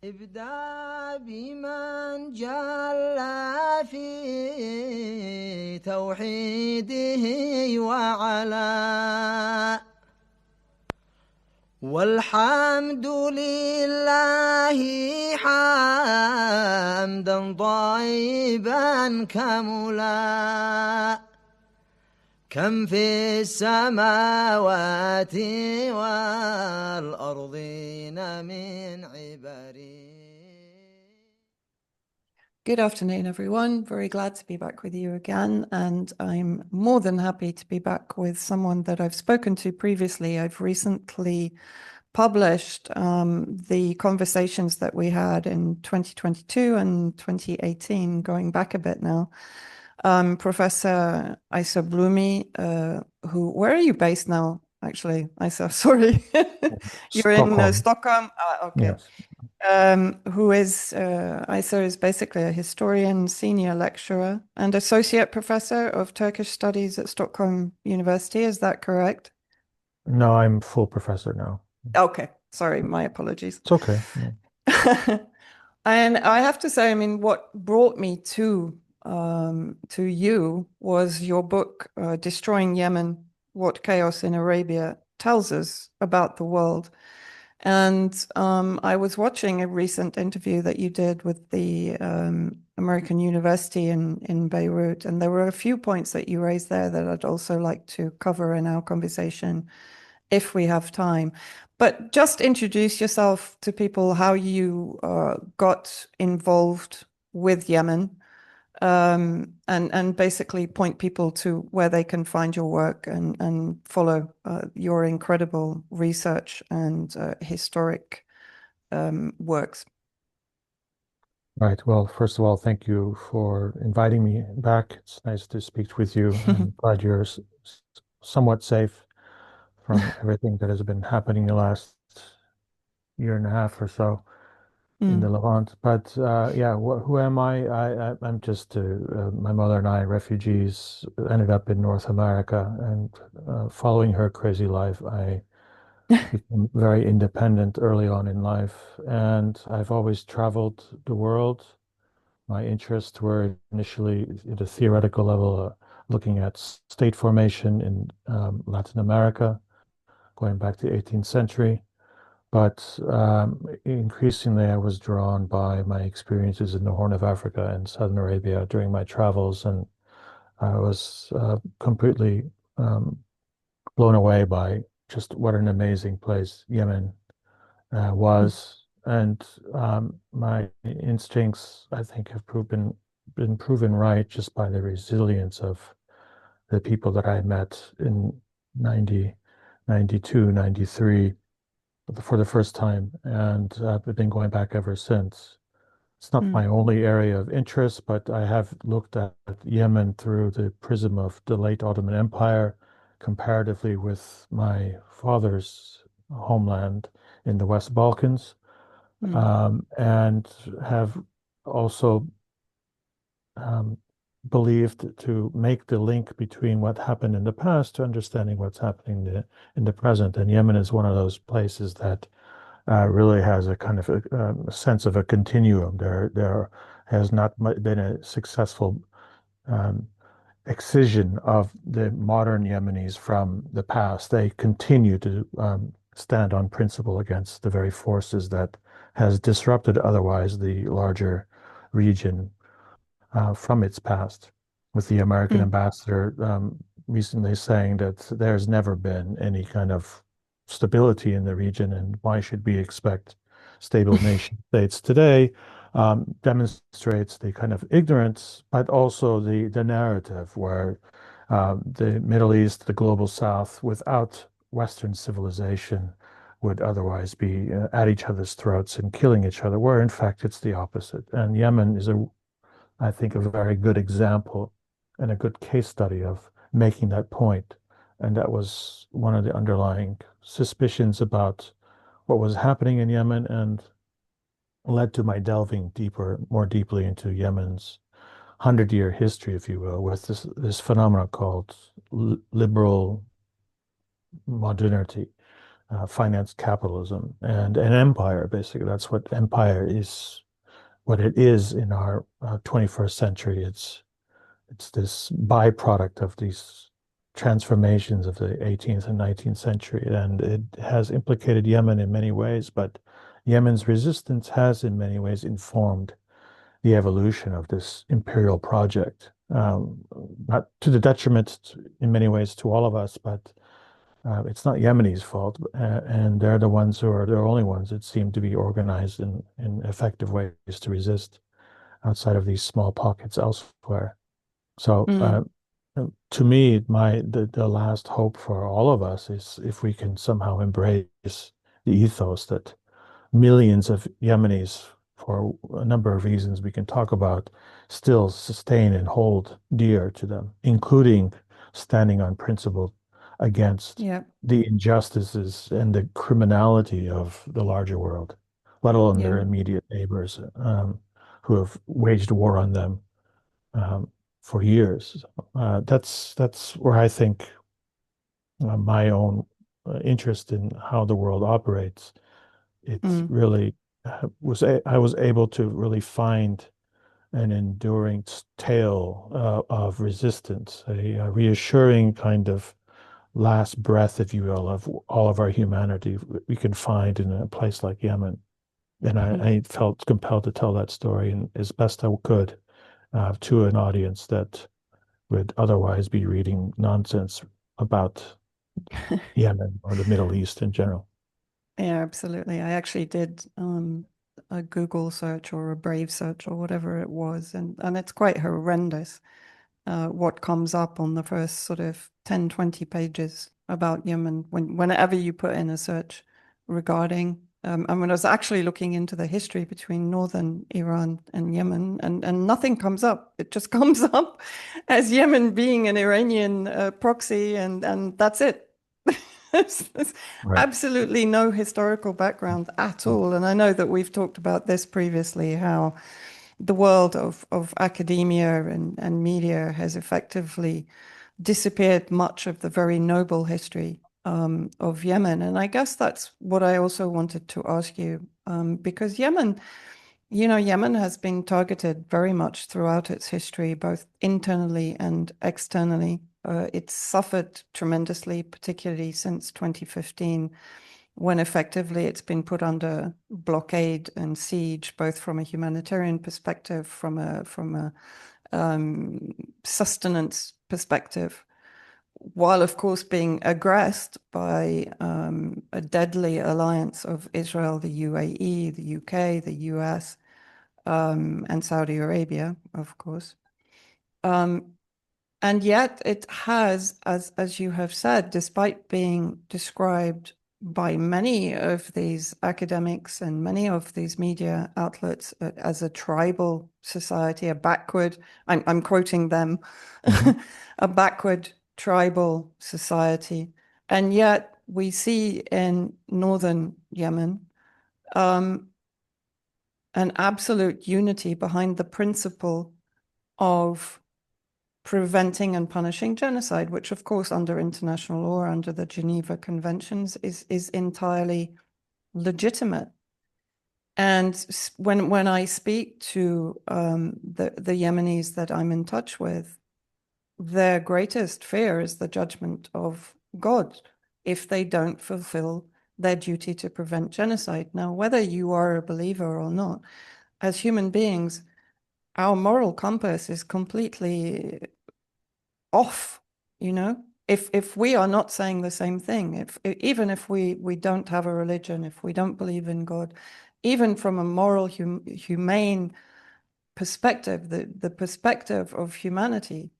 ابدأ بمن جل في توحيده وعلا والحمد لله حمدا طيبا كملا كم في السماوات والأرضين من عبري. Good afternoon, everyone. Very glad to be back with you again. And I'm more than happy to be back with someone that I've spoken to previously. I've recently published the conversations that we had in 2022 and 2018, going back a bit now. Professor Isa Blumi, where are you based now, actually, Isa? Sorry. You're in Stockholm? Okay. Yes. Who is, Isa is basically a historian, senior lecturer, and associate professor of Turkish studies at Stockholm University. Is that correct? No, I'm full professor now. Okay, sorry, my apologies. It's okay. Yeah. And I have to say, I mean, what brought me to you was your book, Destroying Yemen, What Chaos in Arabia Tells Us About the World. And I was watching a recent interview that you did with the American University in Beirut, and there were a few points that you raised there that I'd also like to cover in our conversation if we have time. But just introduce yourself to people, how you got involved with Yemen, and basically point people to where they can find your work and follow your incredible research and historic works. Right. Well, first of all, thank you for inviting me back. It's nice to speak with you. I'm glad you're somewhat safe from everything that has been happening the last year and a half or so in the Levant. But yeah, who am I? I'm just my mother and I, refugees, ended up in North America, and following her crazy life, I became very independent early on in life, and I've always traveled the world. My interests were initially at a theoretical level, looking at state formation in Latin America, going back to the 18th century. But increasingly, I was drawn by my experiences in the Horn of Africa and Southern Arabia during my travels, and I was completely blown away by just what an amazing place Yemen was. And my instincts, I think, have been proven right just by the resilience of the people that I met in 90, 92, 93 for the first time. And I've been going back ever since. It's not my only area of interest, but I have looked at Yemen through the prism of the late Ottoman Empire, comparatively with my father's homeland in the West Balkans, and have also believed to make the link between what happened in the past to understanding what's happening in the present. And Yemen is one of those places that really has a kind of a sense of a continuum. There has not been a successful excision of the modern Yemenis from the past. They continue to stand on principle against the very forces that has disrupted otherwise the larger region from its past, with the American ambassador recently saying that there's never been any kind of stability in the region, and why should we expect stable nation states today, demonstrates the kind of ignorance, but also the narrative where the Middle East, the global South, without Western civilization, would otherwise be at each other's throats and killing each other, where in fact it's the opposite. And Yemen is, I think, a very good example and a good case study of making that point. And that was one of the underlying suspicions about what was happening in Yemen, and led to my delving more deeply into Yemen's 100-year history, if you will, with this phenomenon called liberal modernity, financed capitalism and an empire, basically. That's what empire is, what it is in our 21st century. It's this byproduct of these transformations of the 18th and 19th century, and it has implicated Yemen in many ways, but Yemen's resistance has in many ways informed the evolution of this imperial project, not to the detriment in many ways to all of us, but it's not Yemenis' fault, and they're the ones who are the only ones that seem to be organized in effective ways to resist outside of these small pockets elsewhere. So to me, the last hope for all of us is if we can somehow embrace the ethos that millions of Yemenis, for a number of reasons we can talk about, still sustain and hold dear to them, including standing on principle against the injustices and the criminality of the larger world, let alone their immediate neighbors who have waged war on them for years. That's where I think my own interest in how the world operates, it's really I was able to really find an enduring tale of resistance, a reassuring kind of last breath, if you will, of all of our humanity we can find in a place like Yemen. And I felt compelled to tell that story as best I could to an audience that would otherwise be reading nonsense about Yemen or the Middle East in general. Yeah, absolutely. I actually did a Google search or a Brave search or whatever it was, and it's quite horrendous what comes up on the first sort of 10, 20 pages about Yemen whenever you put in a search regarding and when I was actually looking into the history between northern Iran and Yemen, and nothing comes up. It just comes up as Yemen being an Iranian proxy, and that's it. There's absolutely no historical background at all. And I know that we've talked about this previously, how the world of academia and media has effectively disappeared much of the very noble history of Yemen. And I guess that's what I also wanted to ask you, because Yemen, Yemen has been targeted very much throughout its history, both internally and externally. It's suffered tremendously, particularly since 2015, when effectively it's been put under blockade and siege, both from a humanitarian perspective, from a sustenance perspective, while of course being aggressed by a deadly alliance of Israel, the UAE, the UK, the US, and Saudi Arabia, of course. And yet it has, as you have said, despite being described by many of these academics and many of these media outlets as a tribal society, a backward, I'm quoting them, a backward tribal society. And yet we see in northern Yemen an absolute unity behind the principle of preventing and punishing genocide, which of course under international law, under the Geneva Conventions, is entirely legitimate. And when I speak to the Yemenis that I'm in touch with, their greatest fear is the judgment of God if they don't fulfill their duty to prevent genocide. Now, whether you are a believer or not, as human beings, our moral compass is completely off, if we are not saying the same thing, even if we don't have a religion, if we don't believe in God, even from a moral humane perspective, the perspective of humanity,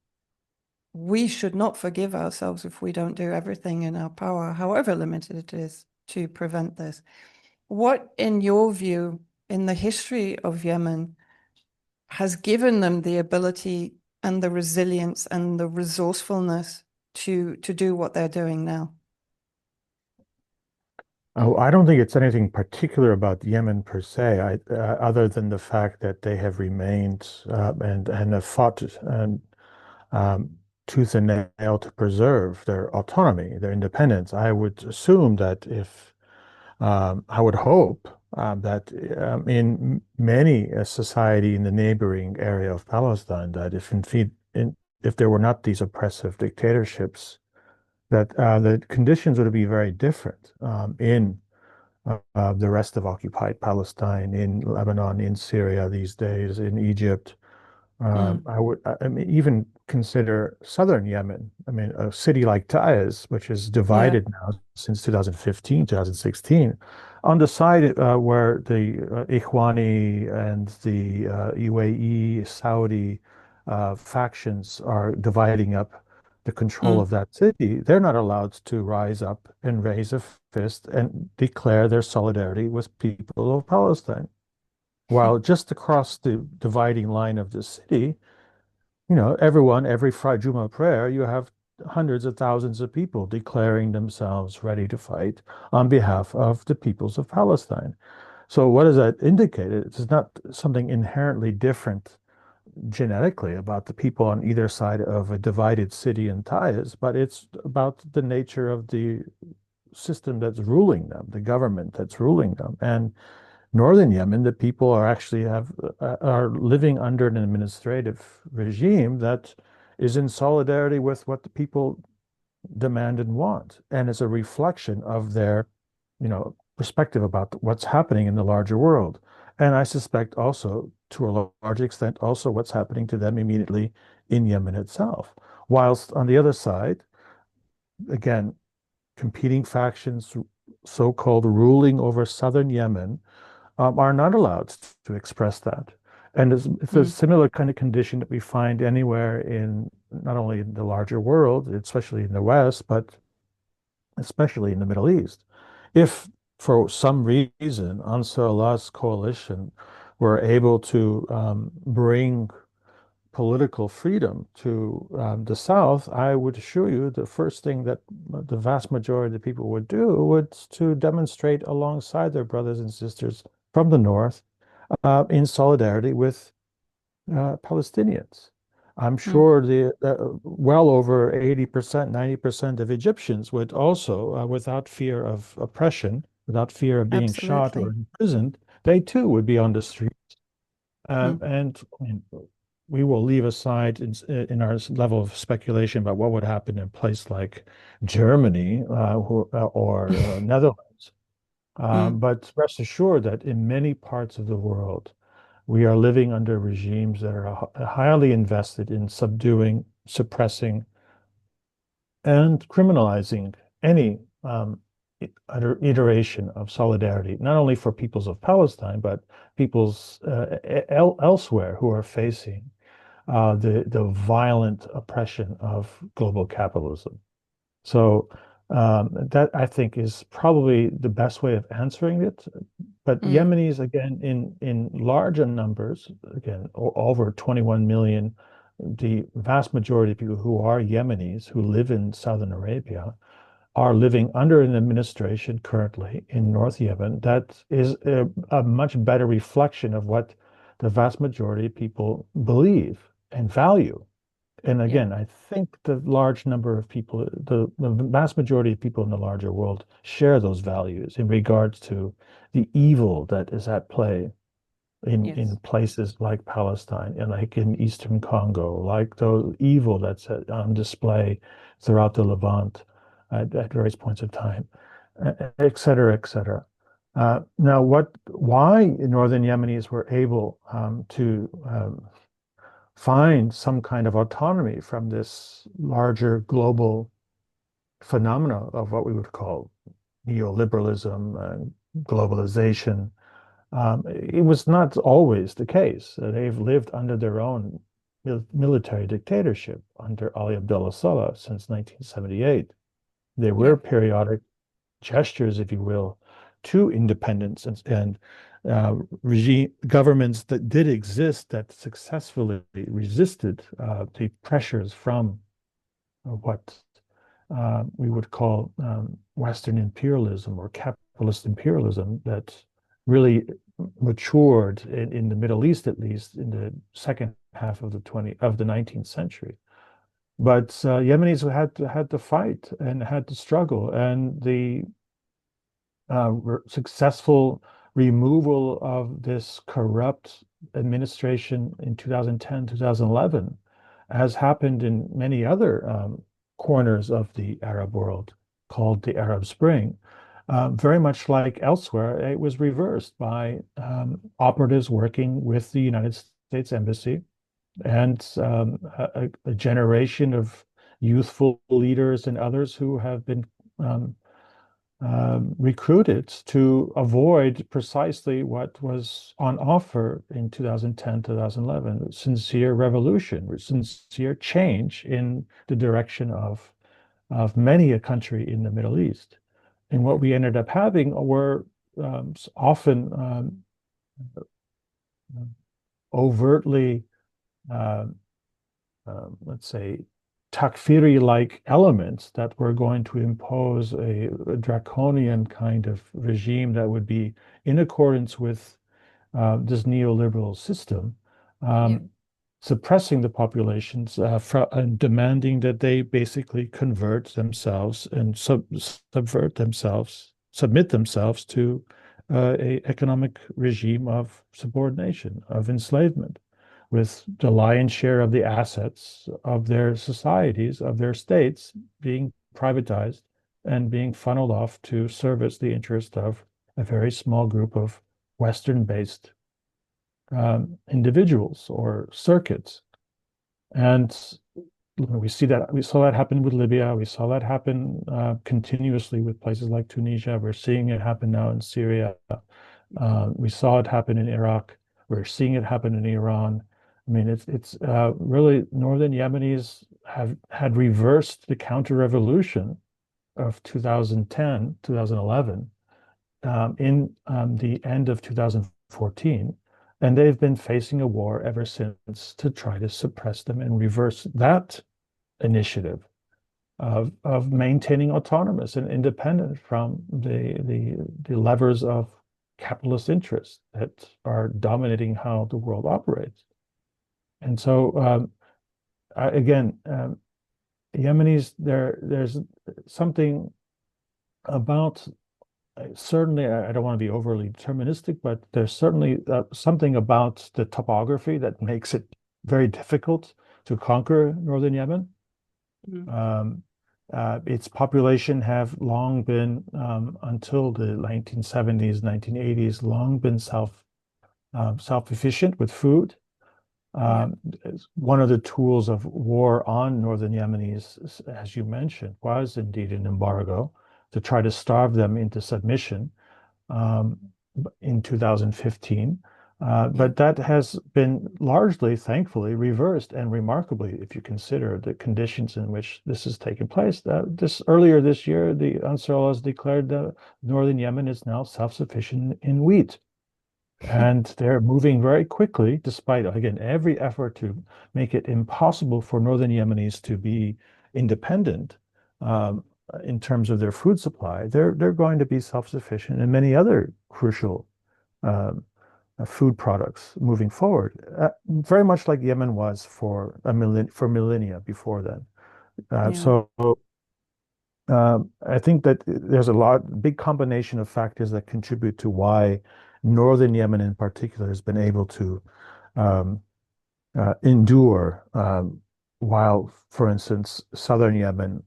we should not forgive ourselves if we don't do everything in our power, however limited it is, to prevent this. What, in your view, in the history of Yemen, has given them the ability and the resilience and the resourcefulness to do what they're doing now? Oh, I don't think it's anything particular about Yemen per se, other than the fact that they have remained and have fought tooth and nail to preserve their autonomy, their independence. I would assume that if I would hope that in many a society in the neighboring area of Palestine, that if there were not these oppressive dictatorships, that the conditions would be very different in the rest of occupied Palestine, in Lebanon, in Syria these days, in Egypt. I mean, even consider southern Yemen. I mean, a city like Taiz, which is divided now since 2015, 2016, on the side where the Ikhwani and the UAE, Saudi factions are dividing up the control of that city, they're not allowed to rise up and raise a fist and declare their solidarity with people of Palestine. While just across the dividing line of the city, every Friday Jummah prayer, you have hundreds of thousands of people declaring themselves ready to fight on behalf of the peoples of Palestine. So what does that indicate? It's not something inherently different genetically about the people on either side of a divided city in Taiz, but it's about the nature of the system that's ruling them, the government that's ruling them. And northern Yemen, the people are living under an administrative regime that is in solidarity with what the people demand and want, and is a reflection of their, perspective about what's happening in the larger world. And I suspect also, to a large extent, also what's happening to them immediately in Yemen itself. Whilst on the other side, again, competing factions, so-called ruling over southern Yemen, are not allowed to express that. And it's a similar kind of condition that we find anywhere in not only in the larger world, especially in the West, but especially in the Middle East. If for some reason Ansar Allah's coalition were able to bring political freedom to the South, I would assure you the first thing that the vast majority of the people would do was to demonstrate alongside their brothers and sisters from the North in solidarity with Palestinians. I'm sure well over 80%, 90% of Egyptians would also, without fear of oppression, without fear of being shot or imprisoned, they too would be on the streets. And we will leave aside in our level of speculation about what would happen in a place like Germany or Netherlands. But rest assured that in many parts of the world, we are living under regimes that are highly invested in subduing, suppressing, and criminalizing any iteration of solidarity, not only for peoples of Palestine, but peoples elsewhere who are facing the violent oppression of global capitalism. So that, I think, is probably the best way of answering it. But Yemenis, again, in larger numbers, again, over 21 million, the vast majority of people who are Yemenis who live in Southern Arabia are living under an administration currently in North Yemen that is a much better reflection of what the vast majority of people believe and value. And again, I think the large number of people, the vast majority of people in the larger world share those values in regards to the evil that is at play in places like Palestine and like in Eastern Congo, like the evil that's on display throughout the Levant at various points of time, et cetera, et cetera. Now, why Northern Yemenis were able to find some kind of autonomy from this larger global phenomena of what we would call neoliberalism and globalization. It was not always the case. They've lived under their own military dictatorship under Ali Abdullah Saleh since 1978. There were periodic gestures, if you will, to independence and regime governments that did exist that successfully resisted the pressures from what we would call Western imperialism or capitalist imperialism that really matured in the Middle East, at least in the second half of the 19th century. But Yemenis had to fight and had to struggle, and the successful removal of this corrupt administration in 2010, 2011, has happened in many other corners of the Arab world, called the Arab Spring. Very much like elsewhere, it was reversed by operatives working with the United States Embassy and a generation of youthful leaders and others who have been um, recruited to avoid precisely what was on offer in 2010, 2011, sincere revolution, sincere change in the direction of many a country in the Middle East. And what we ended up having were often overtly, uh, let's say, Takfiri-like elements that were going to impose a draconian kind of regime that would be in accordance with this neoliberal system, suppressing the populations and demanding that they basically convert themselves and subvert themselves, submit themselves to a economic regime of subordination, of enslavement, with the lion's share of the assets of their societies, of their states, being privatized and being funneled off to service the interest of a very small group of Western-based individuals or circuits. And we saw that happen with Libya. We saw that happen continuously with places like Tunisia. We're seeing it happen now in Syria. We saw it happen in Iraq. We're seeing it happen in Iran. I mean, it's really northern Yemenis had reversed the counter-revolution of 2010, 2011 in the end of 2014. And they've been facing a war ever since to try to suppress them and reverse that initiative of maintaining autonomous and independent from the levers of capitalist interests that are dominating how the world operates. And so, again, Yemenis, there's something about, certainly, I don't want to be overly deterministic, but there's certainly something about the topography that makes it very difficult to conquer northern Yemen. Its population have long been, until the 1970s, 1980s, long been self-sufficient with food. One of the tools of war on northern Yemenis, as you mentioned, was indeed an embargo to try to starve them into submission in 2015. But that has been largely, thankfully, reversed, and remarkably, if you consider the conditions in which this has taken place. Earlier this year, the Ansarullah has declared that northern Yemen is now self-sufficient in wheat. And they're moving very quickly, despite, again, every effort to make it impossible for northern Yemenis to be independent in terms of their food supply. They're going to be self-sufficient in many other crucial food products moving forward, very much like Yemen was for millennia before then. So I think that there's big combination of factors that contribute to why northern Yemen in particular has been able to endure, while, for instance, southern Yemen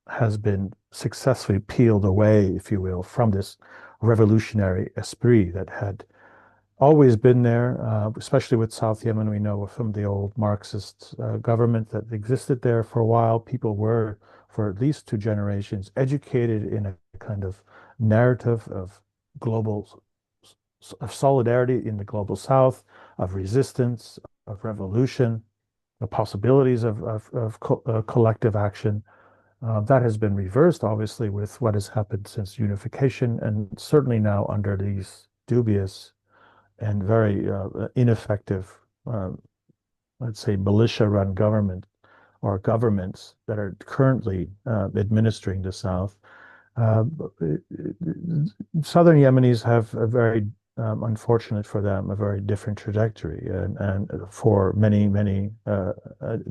has been successfully peeled away, if you will, from this revolutionary esprit that had always been there, especially with South Yemen. We know from the old Marxist government that existed there for a while. People were, for at least 2 generations, educated in a kind of narrative of solidarity in the global South, of resistance, of revolution, the possibilities of collective action. That has been reversed, obviously, with what has happened since unification, and certainly now under these dubious and very ineffective, let's say, militia-run government or governments that are currently administering the South. Southern Yemenis have a very unfortunate for them, a very different trajectory, and for many, many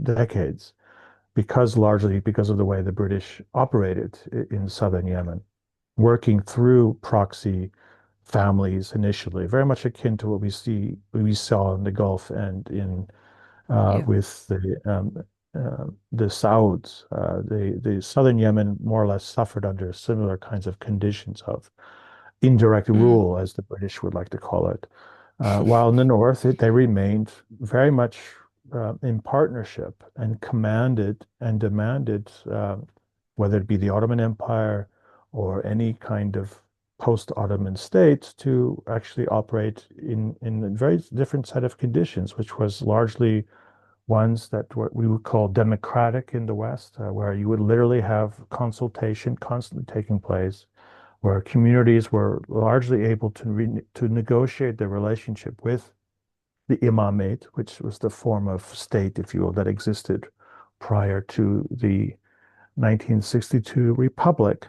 decades. largely because of the way the British operated in southern Yemen, working through proxy families initially, very much akin to what we saw in the Gulf and in Yeah. with the Sauds. The southern Yemen more or less suffered under similar kinds of conditions of indirect rule, as the British would like to call it. While in the north, they remained very much in partnership and commanded and demanded, whether it be the Ottoman Empire or any kind of post-Ottoman states, to actually operate in a very different set of conditions, which was largely ones that what we would call democratic in the West, where you would literally have consultation constantly taking place, where communities were largely able to negotiate their relationship with the imamate, which was the form of state, if you will, that existed prior to the 1962 republic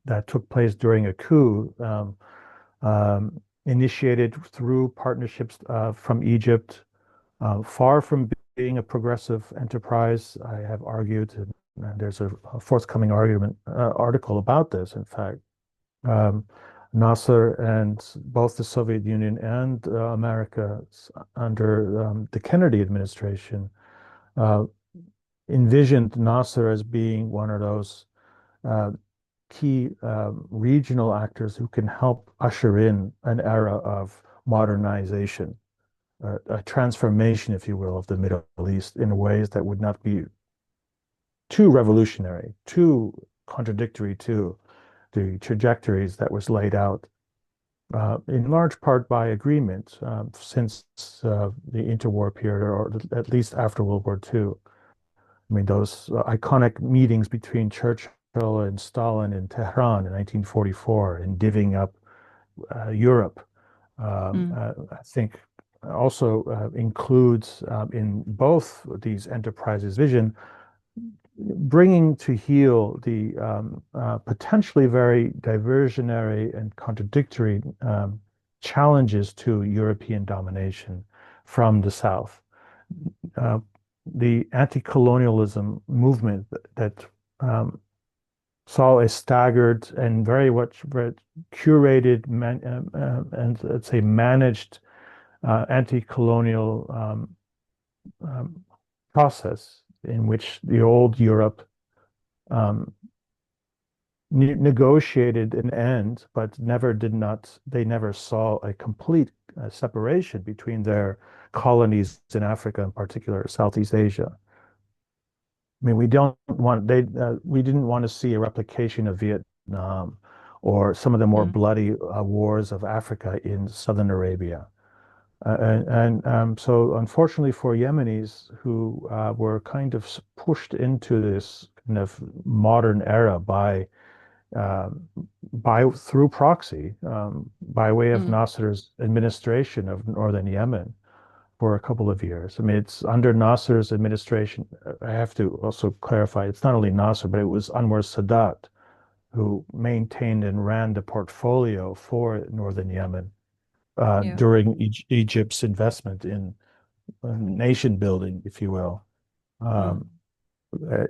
that took place during a coup, initiated through partnerships from Egypt, far from being a progressive enterprise. I have argued, and there's a forthcoming article about this, in fact. Nasser and both the Soviet Union and America under the Kennedy administration envisioned Nasser as being one of those key regional actors who can help usher in an era of modernization, a transformation, if you will, of the Middle East in ways that would not be too revolutionary, too contradictory to the trajectories that was laid out in large part by agreement since the interwar period, or at least after World War II. I mean, those iconic meetings between Churchill and Stalin in Tehran in 1944 and divvying up Europe, I think also includes in both these enterprises' vision bringing to heel the potentially very diversionary and contradictory challenges to European domination from the South. The anti-colonialism movement that saw a staggered and very much curated and let's say managed anti-colonial process in which the old Europe negotiated an end, but they never saw a complete separation between their colonies in Africa, in particular Southeast Asia. I mean, we didn't want to see a replication of Vietnam or some of the more bloody wars of Africa in southern Arabia. So unfortunately for Yemenis who were kind of pushed into this kind of modern era through proxy, by way of Nasser's administration of northern Yemen for a couple of years. I mean, it's under Nasser's administration. I have to also clarify, it's not only Nasser, but it was Anwar Sadat who maintained and ran the portfolio for northern Yemen during Egypt's investment in nation building, if you will.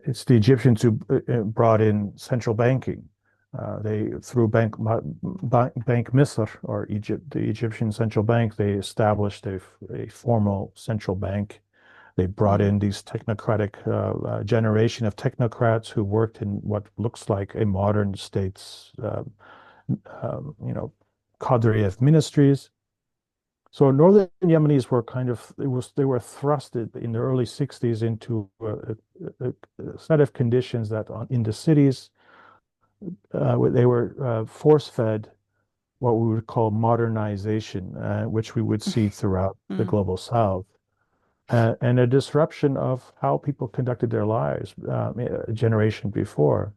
It's the Egyptians who brought in central banking. Through Bank Misr, or the Egyptian central bank, they established a formal central bank. They brought in these technocratic generation of technocrats who worked in what looks like a modern state's, cadre of ministries. So northern Yemenis were they were thrusted in the early 60s into a set of conditions that in the cities, they were force-fed what we would call modernization, which we would see throughout the global South, and a disruption of how people conducted their lives a generation before.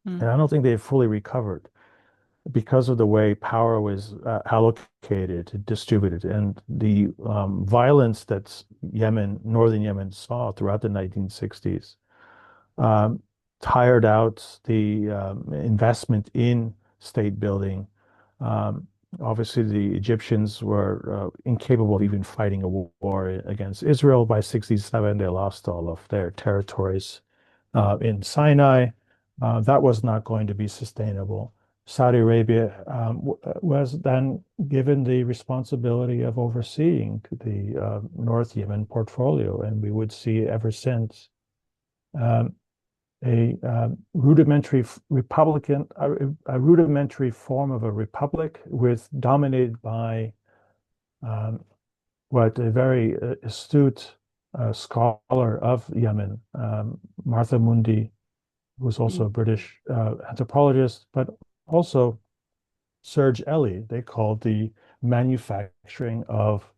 And I don't think they've fully recovered because of the way power was allocated, distributed, and the violence that northern Yemen saw throughout the 1960s. Tired out the investment in state building, Obviously, the Egyptians were incapable of even fighting a war against Israel by 67. They lost all of their territories in Sinai. That was not going to be sustainable. Saudi Arabia was then given the responsibility of overseeing the North Yemen portfolio, and we would see ever since um, a rudimentary republican, a rudimentary form of a republic with dominated by what a very astute scholar of Yemen, Martha Mundy, who's also a British anthropologist, but also Serge Eli, they called the manufacturing of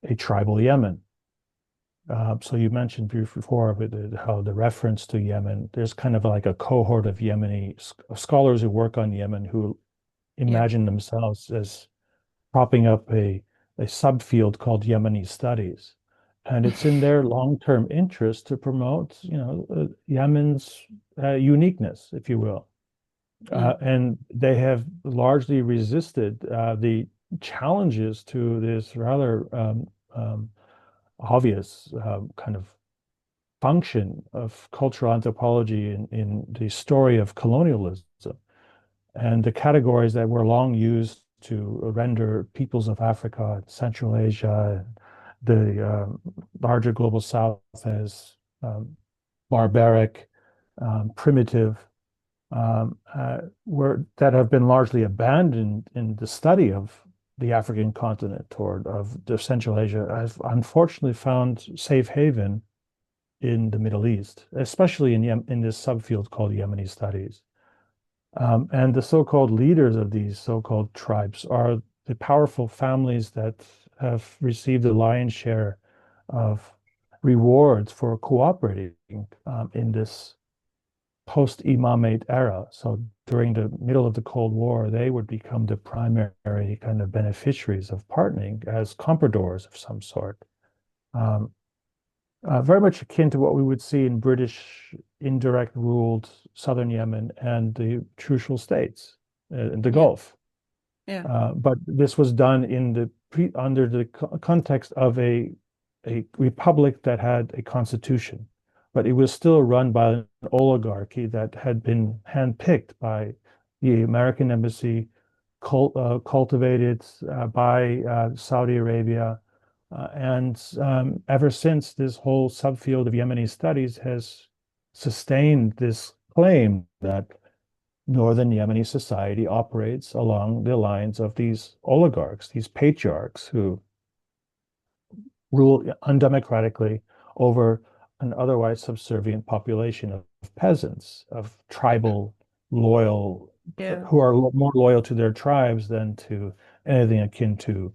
a tribal Yemen. So you mentioned before how the reference to Yemen, there's kind of like a cohort of Yemeni scholars who work on Yemen who imagine themselves as propping up a subfield called Yemeni studies. And it's in their long-term interest to promote, Yemen's uniqueness, if you will. And they have largely resisted the challenges to this rather obvious kind of function of cultural anthropology in the story of colonialism and the categories that were long used to render peoples of Africa, Central Asia, the larger global South as barbaric, primitive, that have been largely abandoned in the study of the African continent or of the Central Asia, have unfortunately found safe haven in the Middle East, especially in this subfield called Yemeni studies. And the so-called leaders of these so-called tribes are the powerful families that have received the lion's share of rewards for cooperating in this post-imamate era. So during the middle of the Cold War, they would become the primary kind of beneficiaries of partnering as compradors of some sort. Very much akin to what we would see in British indirect ruled southern Yemen and the Trucial states in the Gulf. But this was done under the context of a republic that had a constitution, but it was still run by an oligarchy that had been handpicked by the American embassy, cultivated by Saudi Arabia. And ever since, this whole subfield of Yemeni studies has sustained this claim that northern Yemeni society operates along the lines of these oligarchs, these patriarchs who rule undemocratically over an otherwise subservient population of peasants, of tribal loyal, who are more loyal to their tribes than to anything akin to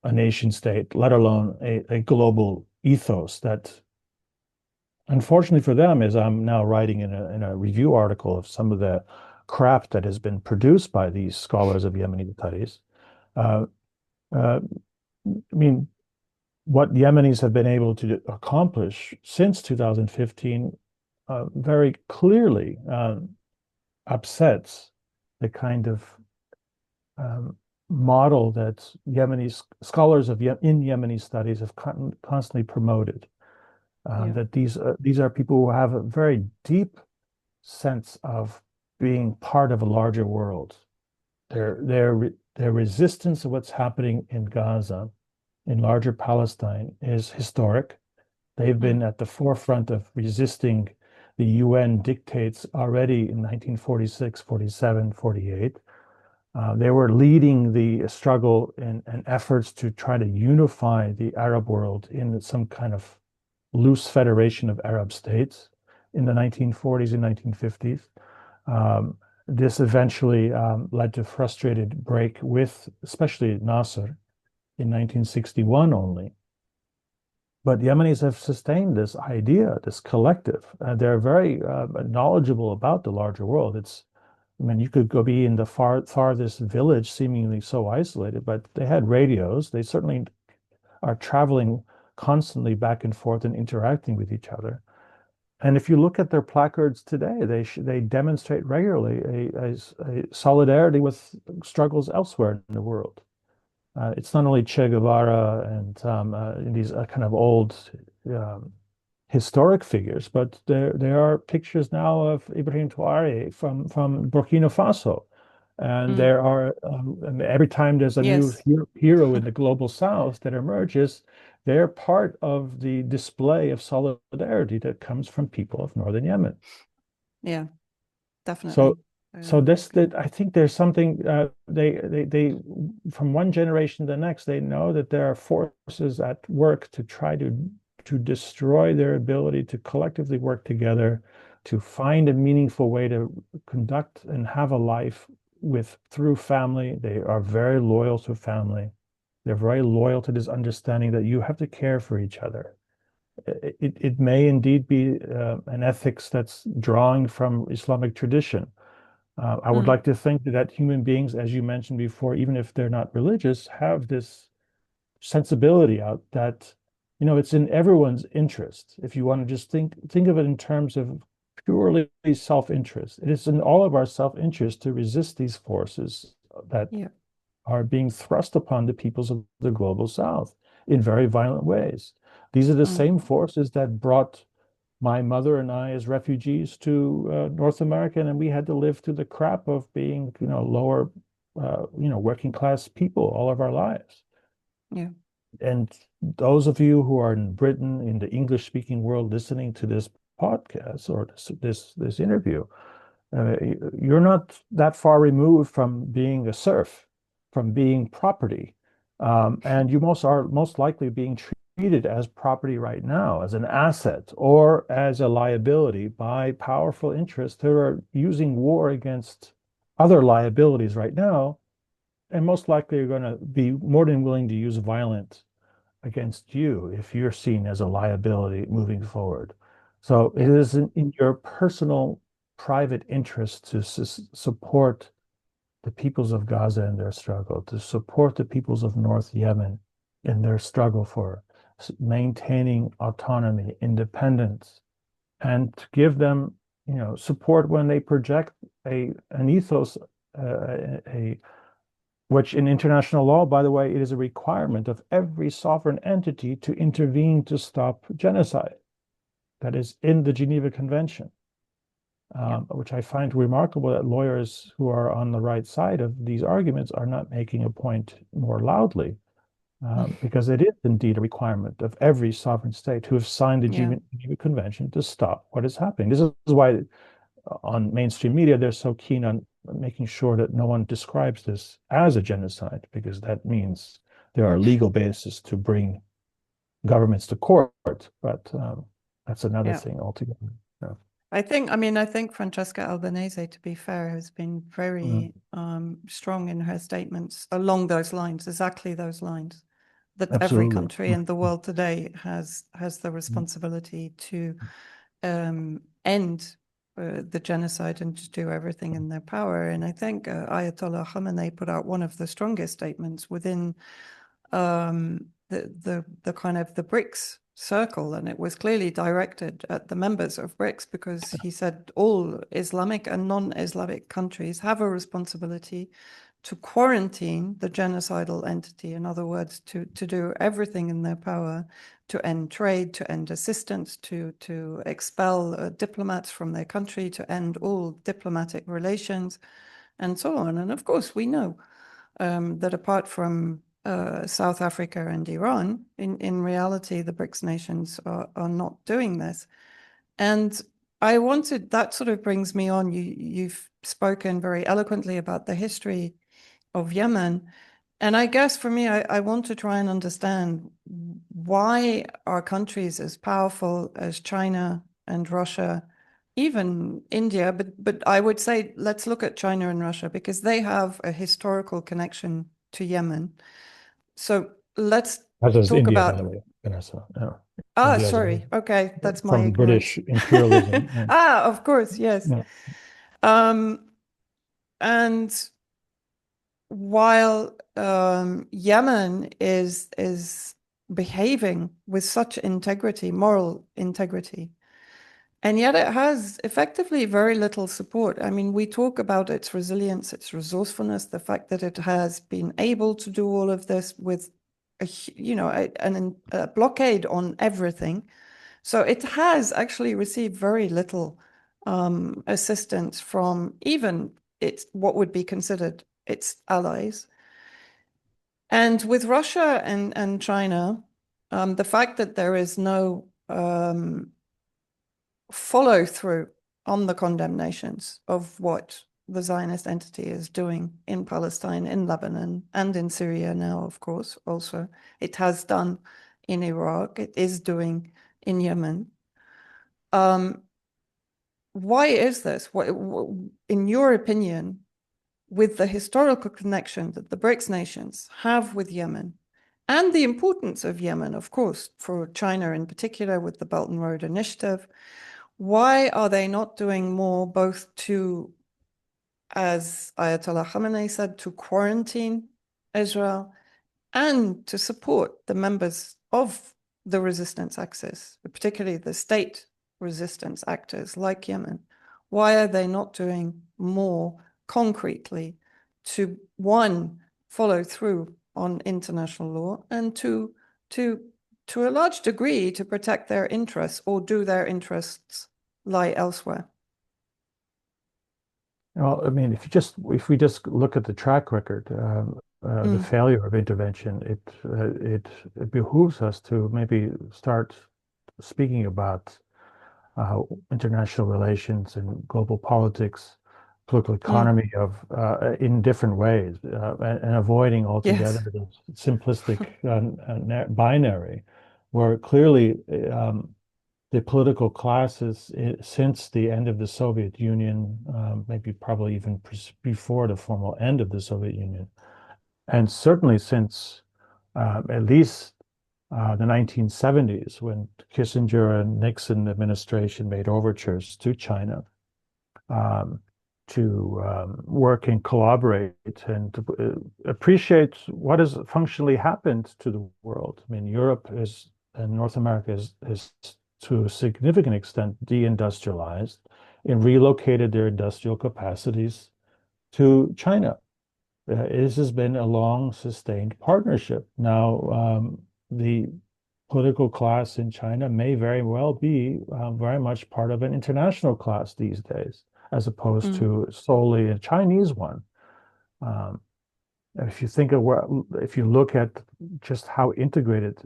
a nation state, let alone a global ethos that, unfortunately for them, as I'm now writing in a review article of some of the crap that has been produced by these scholars of Yemeni studies. I mean, what Yemenis have been able to accomplish since 2015 very clearly upsets the kind of model that Yemeni scholars in Yemeni studies have constantly promoted. That these are people who have a very deep sense of being part of a larger world. Their resistance to what's happening in Gaza, in larger Palestine, is historic. They've been at the forefront of resisting the UN dictates already in 1946, 47, 48. They were leading the struggle and efforts to try to unify the Arab world in some kind of loose federation of Arab states in the 1940s and 1950s. This eventually led to frustrated break with especially Nasser in 1961 only. But Yemenis have sustained this idea, this collective. They're very knowledgeable about the larger world. I mean, you could go be in the farthest village, seemingly so isolated, but they had radios. They certainly are traveling constantly back and forth and interacting with each other. And if you look at their placards today, they demonstrate regularly a solidarity with struggles elsewhere in the world. It's not only Che Guevara and these kind of old um, historic figures, but there are pictures now of Ibrahim Traoré from Burkina Faso. And there are every time there's a new Yes. hero in the global south that emerges, they're part of the display of solidarity that comes from people of northern Yemen. Yeah, definitely. So that I think there's something they from one generation to the next, they know that there are forces at work to try to destroy their ability to collectively work together, to find a meaningful way to conduct and have a life through family. They are very loyal to family. They're very loyal to this understanding that you have to care for each other. It may indeed be an ethics that's drawing from Islamic tradition. I would like to think that human beings, as you mentioned before, even if they're not religious, have this sensibility out that, it's in everyone's interest. If you want to just think of it in terms of purely self-interest, it is in all of our self-interest to resist these forces that are being thrust upon the peoples of the global south in very violent ways. These are the same forces that brought my mother and I as refugees to North America, and we had to live through the crap of being, lower, working class people all of our lives. Yeah. And those of you who are in Britain, in the English-speaking world, listening to this podcast or this interview, you're not that far removed from being a serf, from being property, and you are most likely being treated as property right now, as an asset or as a liability by powerful interests who are using war against other liabilities right now, and most likely are going to be more than willing to use violence against you if you're seen as a liability moving forward. So it is in your personal, private interest to support the peoples of Gaza in their struggle, to support the peoples of North Yemen in their struggle for maintaining autonomy, independence, and to give them, support when they project an ethos, which in international law, by the way, it is a requirement of every sovereign entity to intervene to stop genocide. That is in the Geneva Convention, which I find remarkable that lawyers who are on the right side of these arguments are not making a point more loudly, because it is indeed a requirement of every sovereign state who have signed the Geneva Convention to stop what is happening. This is why on mainstream media, they're so keen on making sure that no one describes this as a genocide, because that means there are legal bases to bring governments to court. But that's another thing altogether. Yeah. I think Francesca Albanese, to be fair, has been very strong in her statements along those lines, exactly those lines, that every country in the world today has the responsibility to end the genocide and to do everything in their power. And I think Ayatollah Khamenei put out one of the strongest statements within the kind of the BRICS circle, and it was clearly directed at the members of BRICS, because he said all Islamic and non-Islamic countries have a responsibility to quarantine the genocidal entity. In other words, to do everything in their power to end trade, to end assistance, to expel diplomats from their country, to end all diplomatic relations, and so on. And of course, we know that apart from South Africa and Iran, in reality, the BRICS nations are not doing this. And that sort of brings me on. You've spoken very eloquently about the history of Yemen. And I guess for me, I want to try and understand why are countries as powerful as China and Russia, even India, but I would say let's look at China and Russia, because they have a historical connection to Yemen. So let's talk India, about. by the way, Vanessa. Yeah. Sorry. Okay, that's my from ignorance. British imperialism. Of course, yes. Yeah. And while Yemen is behaving with such integrity, moral integrity, And yet it has effectively very little support. I mean, we talk about its resilience, its resourcefulness, the fact that it has been able to do all of this with a blockade on everything. So it has actually received very little assistance from even what would be considered its allies. And with Russia and China, the fact that there is no follow through on the condemnations of what the Zionist entity is doing in Palestine, in Lebanon, and in Syria now, of course, also. It has done in Iraq, it is doing in Yemen. Why is this? In your opinion, with the historical connection that the BRICS nations have with Yemen, and the importance of Yemen, of course, for China in particular with the Belt and Road Initiative, why are they not doing more both to, as Ayatollah Khamenei said, to quarantine Israel and to support the members of the resistance axis, particularly the state resistance actors like Yemen? Why are they not doing more concretely to, one, follow through on international law, and to a large degree to protect their interests, or do their interests lie elsewhere? Well, I mean, if we just look at the track record, the failure of intervention, it behooves us to maybe start speaking about international relations and global politics, political economy in different ways, and avoiding altogether the simplistic binary, where clearly the political classes since the end of the Soviet Union, maybe probably even before the formal end of the Soviet Union, and certainly since at least the 1970s, when Kissinger and Nixon administration made overtures to China to work and collaborate and to appreciate what has functionally happened to the world. I mean, Europe and North America is to a significant extent deindustrialized and relocated their industrial capacities to China. This has been a long sustained partnership. Now, the political class in China may very well be very much part of an international class these days, as opposed to solely a Chinese one. If you look at just how integrated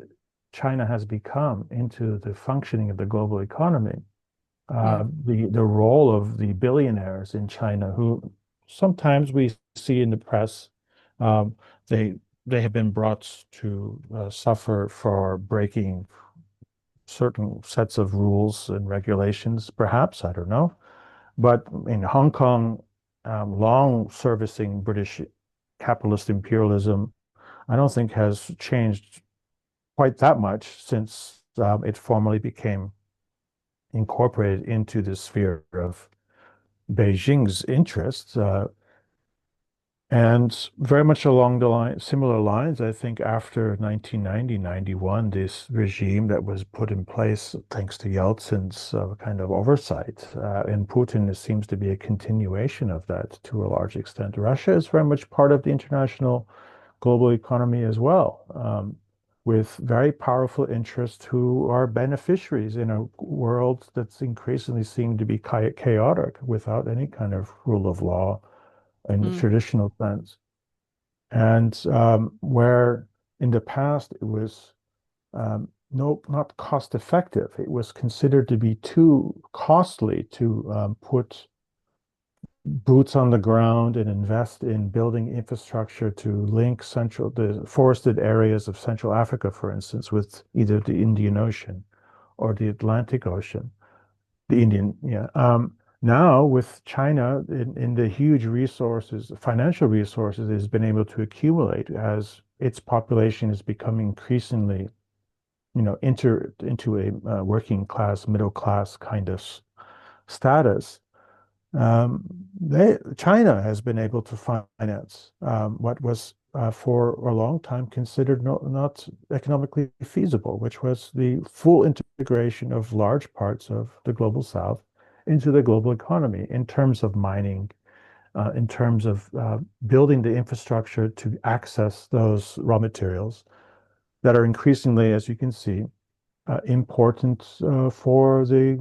China has become into the functioning of the global economy, the role of the billionaires in China, who sometimes we see in the press, they have been brought to suffer for breaking certain sets of rules and regulations, perhaps, I don't know. But in Hong Kong, long servicing British capitalist imperialism, I don't think has changed quite that much since it formally became incorporated into the sphere of Beijing's interests. And very much along the similar lines, I think after 1990, 91, this regime that was put in place thanks to Yeltsin's kind of oversight, and Putin seems to be a continuation of that to a large extent. Russia is very much part of the international global economy as well, with very powerful interests who are beneficiaries in a world that's increasingly seemed to be chaotic without any kind of rule of law in the traditional sense. And where in the past it was not cost effective, it was considered to be too costly to put boots on the ground and invest in building infrastructure to link the forested areas of Central Africa, for instance, with either the Indian Ocean or the Atlantic Ocean. Now, with China in the huge resources, financial resources it has been able to accumulate as its population is becoming increasingly, enter into a working class, middle class kind of status. China has been able to finance what was for a long time considered not economically feasible, which was the full integration of large parts of the global south into the global economy in terms of mining, in terms of building the infrastructure to access those raw materials that are increasingly, as you can see, important for the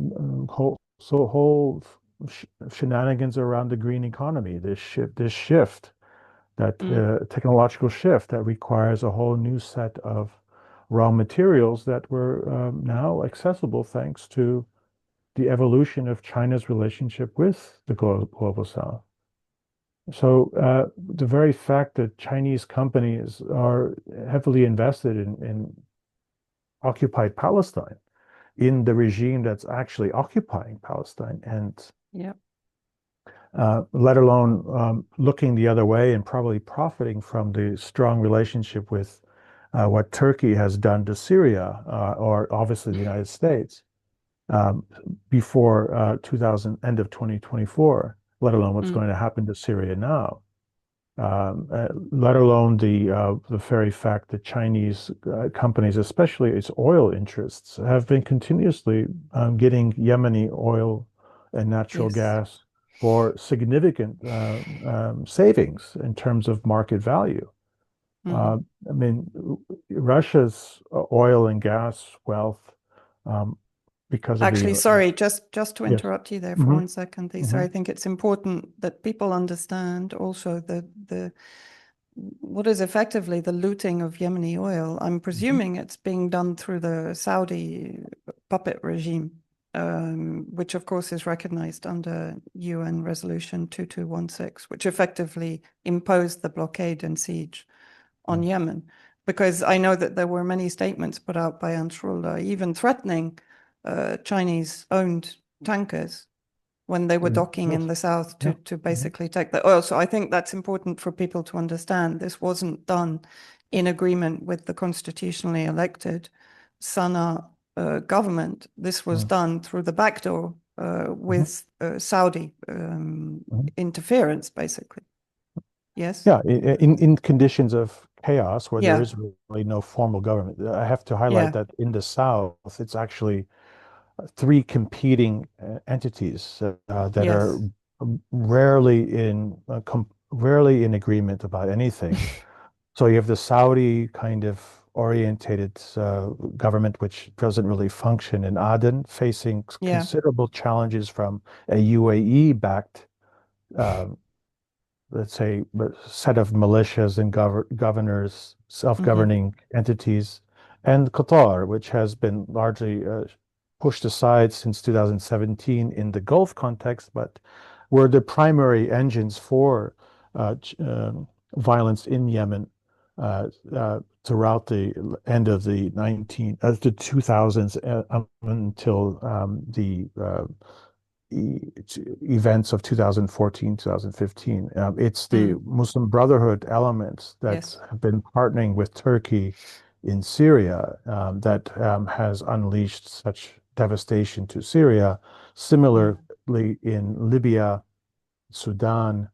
whole shenanigans around the green economy. This shift, that technological shift that requires a whole new set of raw materials that were now accessible thanks to the evolution of China's relationship with the global south. So the very fact that Chinese companies are heavily invested in occupied Palestine, in the regime that's actually occupying Palestine, and Yeah. let alone looking the other way and probably profiting from the strong relationship with what Turkey has done to Syria, or obviously the United States, um, before end of 2024, let alone what's going to happen to Syria now. Let alone the very fact that Chinese companies, especially its oil interests, have been continuously getting Yemeni oil and natural Yes. gas for significant savings in terms of market value. I mean, Russia's oil and gas wealth, because of Actually, the sorry, just to yes, interrupt you there for 1 second, Lisa. I mhm, think it's important that people understand also the what is effectively the looting of Yemeni oil. I'm presuming it's being done through the Saudi puppet regime, which of course is recognized under UN Resolution 2216, which effectively imposed the blockade and siege on Yemen. Because I know that there were many statements put out by Ansarullah, even threatening Chinese-owned tankers when they were docking in yes, the south yeah, to basically take the oil. So I think that's important for people to understand. This wasn't done in agreement with the constitutionally elected Sana government. This was done through the back door with Saudi interference, basically. Yes? yeah. In conditions of chaos where there Yeah, is really no formal government, I have to highlight yeah, that in the South, it's actually three competing entities that are yes, rarely in agreement about anything. So you have the Saudi kind of orientated government, which doesn't really function in Aden, facing yeah. considerable challenges from a UAE-backed, let's say, set of militias and governors, self-governing entities, and Qatar, which has been largely pushed aside since 2017 in the Gulf context, but were the primary engines for violence in Yemen throughout the end of the 2000s until the events of 2014, 2015. It's the Muslim Brotherhood elements that Yes. have been partnering with Turkey in Syria that has unleashed such devastation to Syria. Similarly, in Libya, Sudan,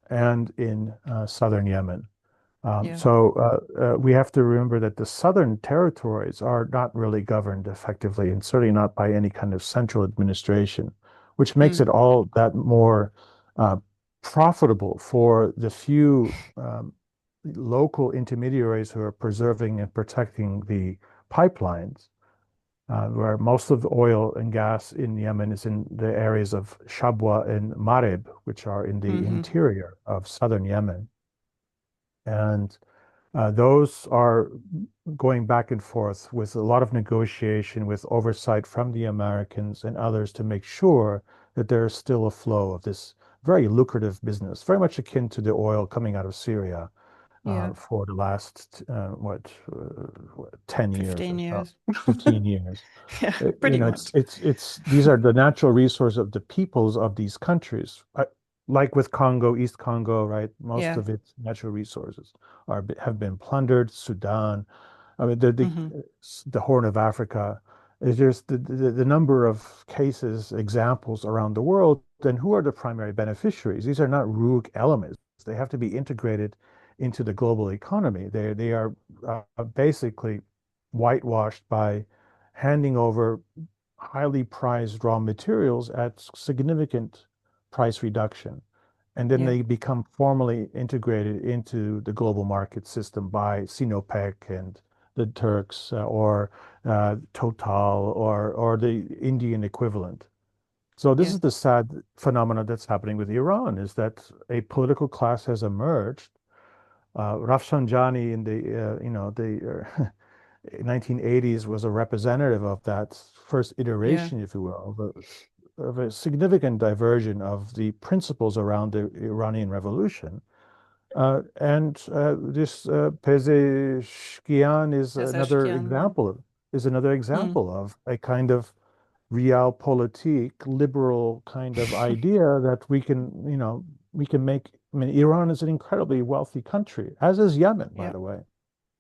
and in southern Yemen. Yeah. So we have to remember that the southern territories are not really governed effectively, and certainly not by any kind of central administration, which makes it all that more uh, profitable for the few local intermediaries who are preserving and protecting the pipelines, where most of the oil and gas in Yemen is in the areas of Shabwa and Marib, which are in the interior of southern Yemen. And those are going back and forth with a lot of negotiation, with oversight from the Americans and others to make sure that there's still a flow of this very lucrative business, very much akin to the oil coming out of Syria Yeah. for the last, 10 years 15 or so, years. 15 years. Yeah, You pretty know, much. these are the natural resources of the peoples of these countries. Like with Congo, East Congo, right? Most Yeah. of its natural resources have been plundered. Sudan, I mean, the Horn of Africa. Is just the number of cases, examples around the world. Then who are the primary beneficiaries? These are not rogue elements. They have to be integrated into the global economy. They are basically whitewashed by handing over highly prized raw materials at significant price reduction. And then they become formally integrated into the global market system by Sinopec and the Turks or Total or the Indian equivalent. So this is the sad phenomenon that's happening with Iran, is that a political class has emerged. Rafsanjani in the 1980s was a representative of that first iteration, if you will, of a significant diversion of the principles around the Iranian Revolution. And this Pezeshkian is another example of a kind of realpolitik, liberal kind of idea that we can make. I mean, Iran is an incredibly wealthy country, as is Yemen, by the way.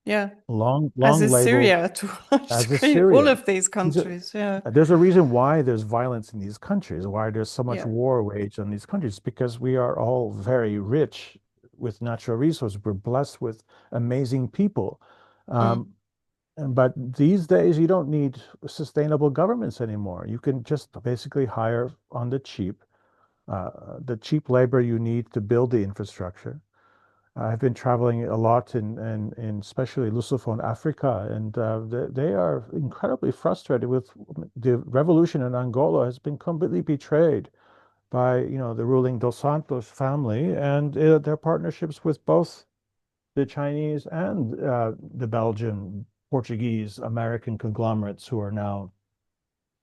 Yeah. Long as is labeled Syria to a large as is degree, Syria. all of these countries. There's a reason why there's violence in these countries, why there's so much Yeah. war waged on these countries, because we are all very rich with natural resources. We're blessed with amazing people. But these days, you don't need sustainable governments anymore. You can just basically hire on the cheap labor you need to build the infrastructure. I've been traveling a lot in especially Lusophone Africa, and they are incredibly frustrated with the revolution in Angola has been completely betrayed by the ruling Dos Santos family and their partnerships with both the Chinese and the Belgian, Portuguese, American conglomerates who are now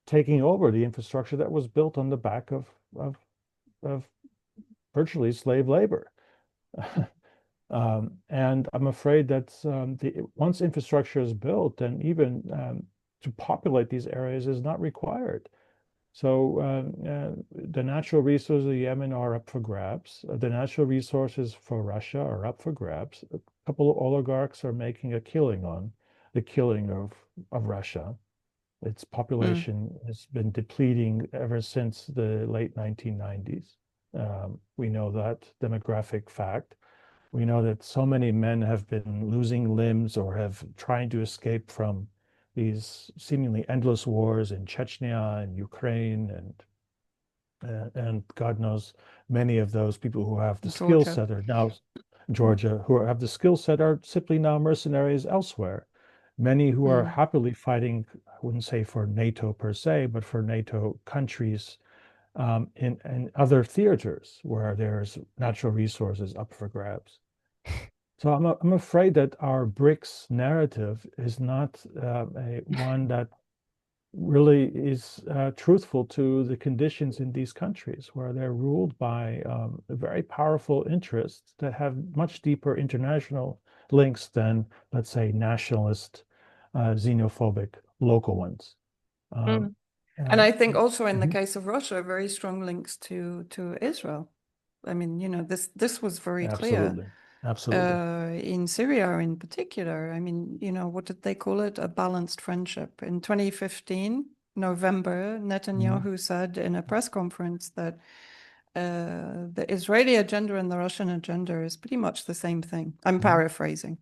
taking over the infrastructure that was built on the back of virtually slave labor. And I'm afraid that once infrastructure is built, then even to populate these areas is not required. So the natural resources of Yemen are up for grabs. The natural resources for Russia are up for grabs. A couple of oligarchs are making a killing on the killing of Russia. Its population has been depleting ever since the late 1990s. We know that demographic fact. We know that so many men have been losing limbs or have trying to escape from these seemingly endless wars in Chechnya and Ukraine and God knows many of those people who have the skill set are now Georgia, who have the skill set are simply now mercenaries elsewhere. Many who are happily fighting, I wouldn't say for NATO per se, but for NATO countries in other theaters where there's natural resources up for grabs. So I'm afraid that our BRICS narrative is not one that really is truthful to the conditions in these countries, where they're ruled by very powerful interests that have much deeper international links than, let's say, nationalist, xenophobic local ones. And I think also in the case of Russia, very strong links to Israel. I mean, this was very clear. Absolutely. In Syria in particular. I mean, what did they call it? A balanced friendship. In 2015, November, Netanyahu said in a press conference that the Israeli agenda and the Russian agenda is pretty much the same thing. I'm paraphrasing.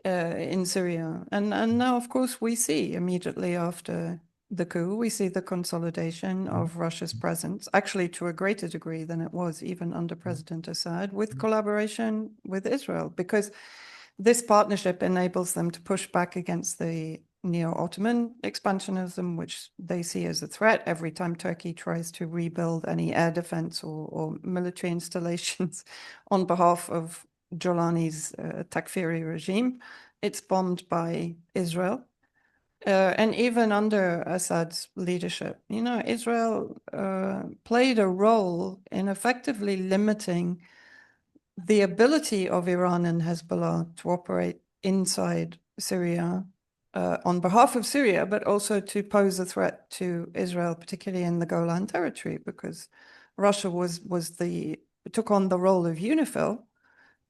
In Syria. And now, of course, we see immediately after the coup, we see the consolidation of Russia's presence, actually to a greater degree than it was even under President Assad, with collaboration with Israel, because this partnership enables them to push back against the neo-Ottoman expansionism, which they see as a threat every time Turkey tries to rebuild any air defense or military installations on behalf of Jolani's Takfiri regime. It's bombed by Israel. And even under Assad's leadership, Israel played a role in effectively limiting the ability of Iran and Hezbollah to operate inside Syria on behalf of Syria, but also to pose a threat to Israel, particularly in the Golan territory, because Russia took on the role of UNIFIL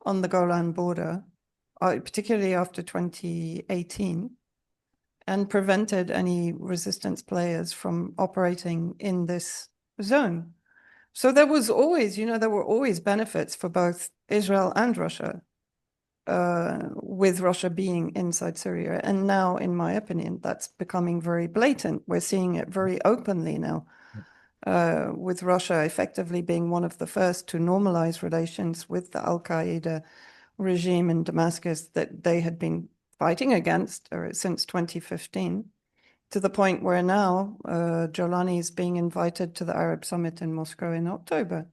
on the Golan border, particularly after 2018. And prevented any resistance players from operating in this zone. So there was always, there were always benefits for both Israel and Russia with Russia being inside Syria. And now, in my opinion, that's becoming very blatant. We're seeing it very openly now, with Russia effectively being one of the first to normalize relations with the Al-Qaeda regime in Damascus that they had been fighting against since 2015, to the point where now Jolani is being invited to the Arab Summit in Moscow in October.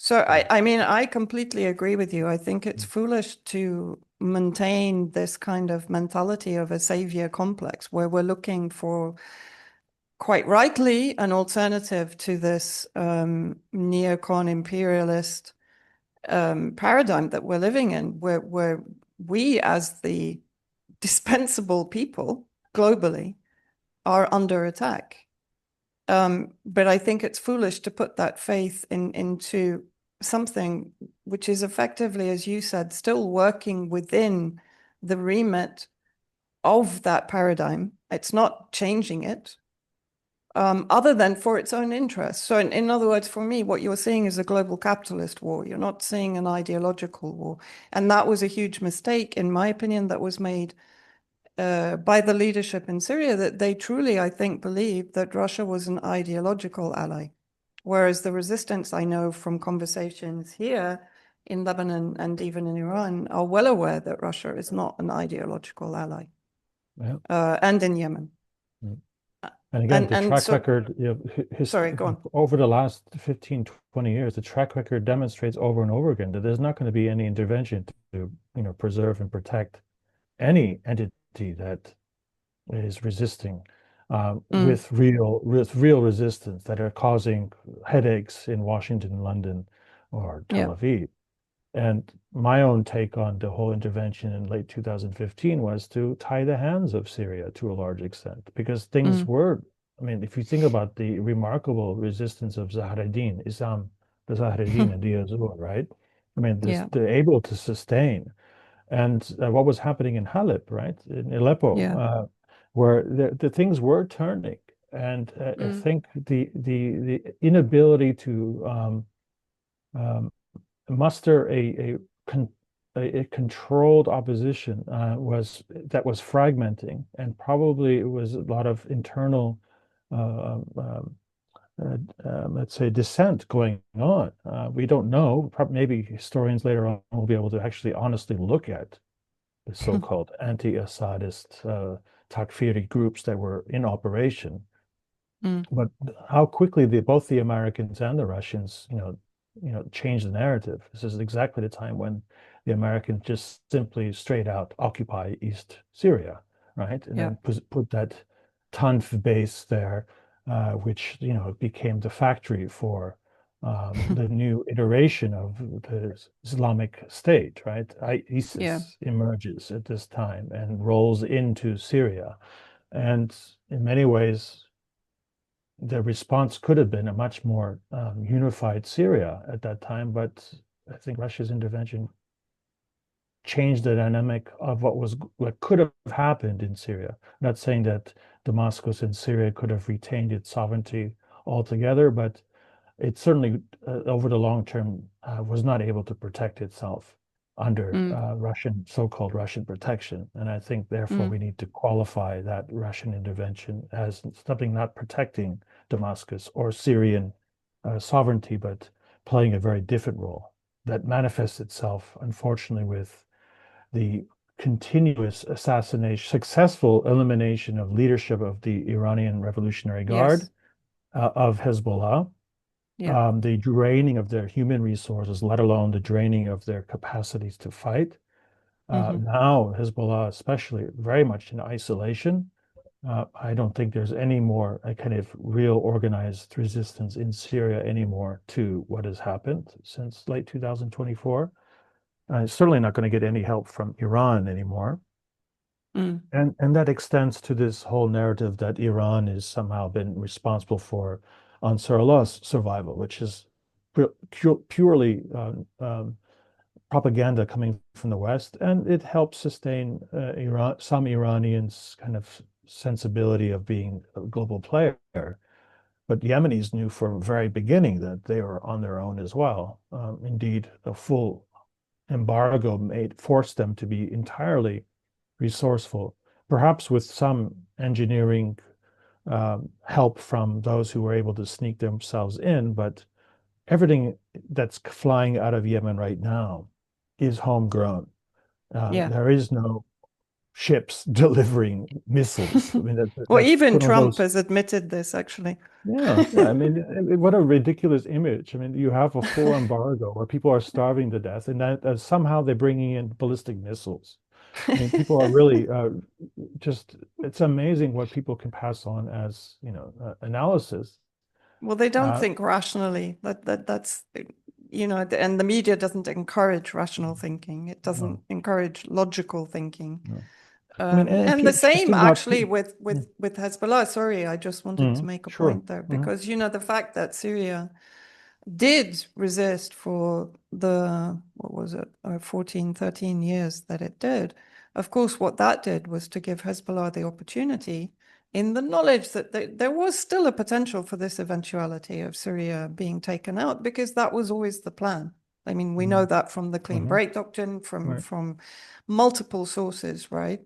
So I mean, I completely agree with you. I think it's foolish to maintain this kind of mentality of a savior complex where we're looking for, quite rightly, an alternative to this neocon imperialist paradigm that we're living in, where we as the dispensable people globally are under attack. But I think it's foolish to put that faith into something which is effectively, as you said, still working within the remit of that paradigm. It's not changing it, other than for its own interests. So in other words, for me, what you're seeing is a global capitalist war. You're not seeing an ideological war. And that was a huge mistake, in my opinion, that was made by the leadership in Syria, that they truly, I think, believed that Russia was an ideological ally. Whereas the resistance, I know from conversations here in Lebanon and even in Iran, are well aware that Russia is not an ideological ally. Yeah. And in Yemen. And again, the track so, record, sorry, go on. over the last 15, 20 years, the track record demonstrates over and over again that there's not going to be any intervention to, preserve and protect any entity that is resisting with real resistance, that are causing headaches in Washington, London, or Tel Aviv. And my own take on the whole intervention in late 2015 was to tie the hands of Syria to a large extent, because things were, I mean, if you think about the remarkable resistance of Zahreddin, the Zahreddin and the Azur, right? I mean, they're able to sustain. And what was happening in Halep, right? In Aleppo, where the things were turning. And I think the inability to muster a controlled opposition was fragmenting, and probably it was a lot of internal, let's say, dissent going on. We don't know. Maybe historians later on will be able to actually honestly look at the so-called anti-Assadist Takfiri groups that were in operation. But how quickly both the Americans and the Russians, changed the narrative. This is exactly the time when the Americans just simply straight out occupy East Syria, right? And then put that Tanf base there, which became the factory for the new iteration of the Islamic State, right? ISIS emerges at this time and rolls into Syria. And in many ways, the response could have been a much more unified Syria at that time, but I think Russia's intervention changed the dynamic of what could have happened in Syria. I'm not saying that Damascus and Syria could have retained its sovereignty altogether, but it certainly, over the long term, was not able to protect itself under so-called Russian protection. And I think, therefore, we need to qualify that Russian intervention as something not protecting Damascus or Syrian sovereignty, but playing a very different role that manifests itself, unfortunately, with the continuous assassination, successful elimination of leadership of the Iranian Revolutionary Guard, of Hezbollah, the draining of their human resources, let alone the draining of their capacities to fight. Now, Hezbollah, especially, very much in isolation. I don't think there's any more a kind of real organized resistance in Syria anymore to what has happened since late 2024. It's certainly not going to get any help from Iran anymore. And that extends to this whole narrative that Iran has somehow been responsible for Ansar Allah's survival, which is purely propaganda coming from the West, and it helps sustain some Iranians' kind of sensibility of being a global player. But Yemenis knew from the very beginning that they were on their own as well. Indeed, a full embargo forced them to be entirely resourceful, perhaps with some engineering help from those who were able to sneak themselves in, but everything that's flying out of Yemen right now is homegrown. Yeah. There is no ships delivering missiles. I mean, Well, that's even one of Trump those. has admitted this, actually. Yeah, I mean, what a ridiculous image. I mean, you have a full embargo where people are starving to death, and that somehow they're bringing in ballistic missiles. I mean, people are really just, it's amazing what people can pass on as, analysis. Well, they don't Uh, think rationally. That's, and the media doesn't encourage rational thinking. It doesn't no, encourage logical thinking. no. I mean, And the just same think about, actually with Hezbollah. Sorry, I just wanted to make a sure. point there because the fact that Syria did resist for the, what was it, 14, 13 years that it did. Of course, what that did was to give Hezbollah the opportunity, in the knowledge that there was still a potential for this eventuality of Syria being taken out, because that was always the plan. I mean, we know that from the clean break doctrine, Right. from multiple sources, right?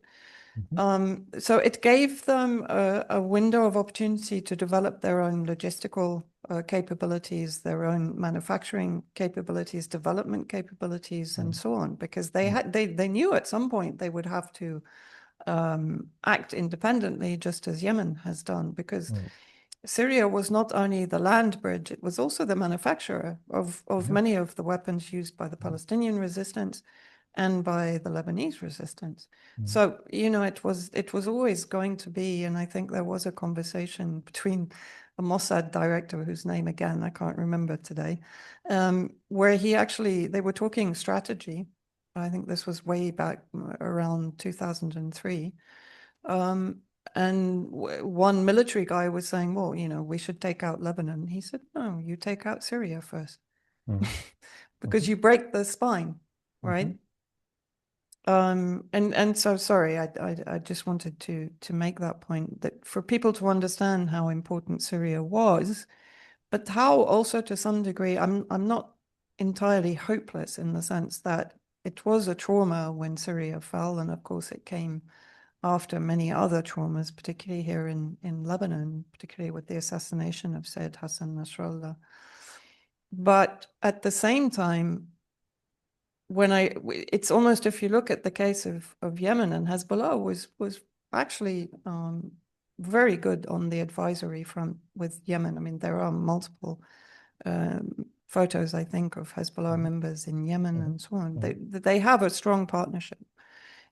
So it gave them a window of opportunity to develop their own logistical capabilities, their own manufacturing capabilities, development capabilities, and so on, because they knew at some point they would have to act independently, just as Yemen has done, because Syria was not only the land bridge, it was also the manufacturer of many of the weapons used by the Palestinian resistance and by the Lebanese resistance. So, it was always going to be, and I think there was a conversation between a Mossad director, whose name again I can't remember today, where they were talking strategy. I think this was way back around 2003. And one military guy was saying, well, we should take out Lebanon. He said, no, you take out Syria first, because you break the spine, right? And so sorry, I just wanted to make that point, that for people to understand how important Syria was, but how also to some degree, I'm not entirely hopeless, in the sense that it was a trauma when Syria fell, and of course it came after many other traumas, particularly here in Lebanon, particularly with the assassination of Sayyid Hassan Nasrallah. But at the same time, it's almost, if you look at the case of Yemen, and Hezbollah was actually very good on the advisory front with Yemen. I mean, there are multiple photos, I think, of Hezbollah members in Yemen and so on. They have a strong partnership.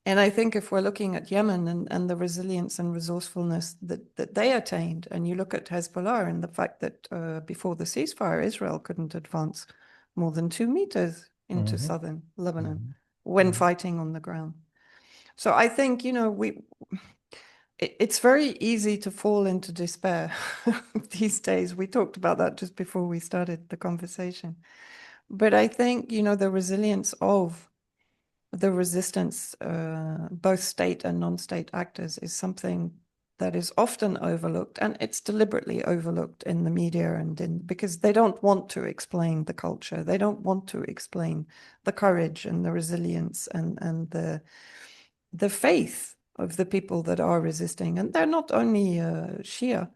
And I think if we're looking at Yemen and the resilience and resourcefulness that they attained, and you look at Hezbollah and the fact that before the ceasefire, Israel couldn't advance more than 2 meters into southern Lebanon when fighting on the ground. So I think, it's very easy to fall into despair these days. We talked about that just before we started the conversation. But I think, the resilience of the resistance, both state and non-state actors, is something that is often overlooked, and it's deliberately overlooked in the media because they don't want to explain the culture. They don't want to explain the courage and the resilience and the faith of the people that are resisting. And they're not only Shia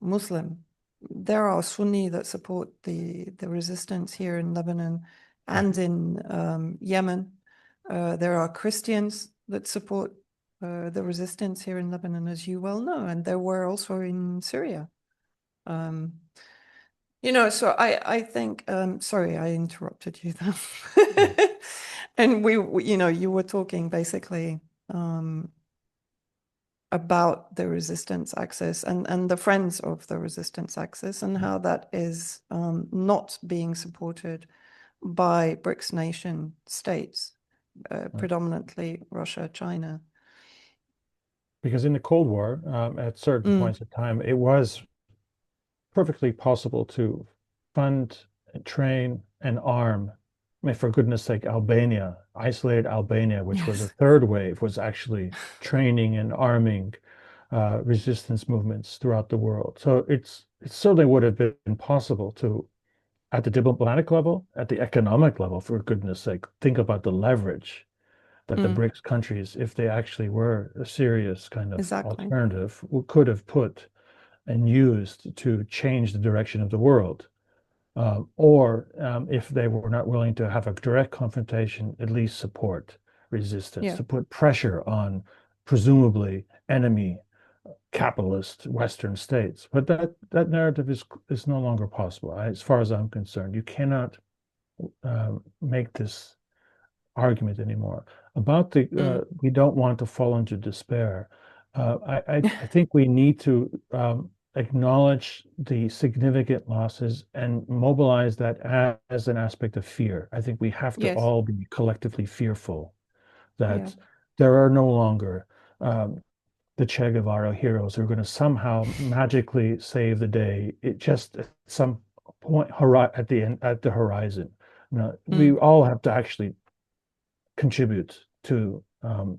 Muslim. There are Sunni that support the resistance here in Lebanon and in Yemen. There are Christians that support the resistance here in Lebanon, as you well know, and there were also in Syria. So I think, sorry, I interrupted you there. And you were talking basically about the resistance axis and the friends of the resistance axis, and how that is not being supported by BRICS nation states, predominantly Russia, China. Because in the Cold War, at certain points in time, it was perfectly possible to fund, train, and arm. I mean, for goodness sake, Albania, isolated Albania, which was a third wave, was actually training and arming resistance movements throughout the world. So it certainly would have been possible to at the diplomatic level, at the economic level, for goodness sake, think about the leverage that the BRICS countries, if they actually were a serious kind of Exactly. alternative, could have put and used to change the direction of the world. Or if they were not willing to have a direct confrontation, at least support resistance, Yeah. to put pressure on presumably enemy capitalist Western states. But that narrative is no longer possible, as far as I'm concerned. You cannot make this argument anymore about the we don't want to fall into despair. I think we need to acknowledge the significant losses and mobilize that as an aspect of fear. I think we have to Yes. all be collectively fearful that Yeah. there are no longer the Che Guevara heroes who are going to somehow magically save the day. It just at some point at the end, at the horizon. We all have to actually contribute to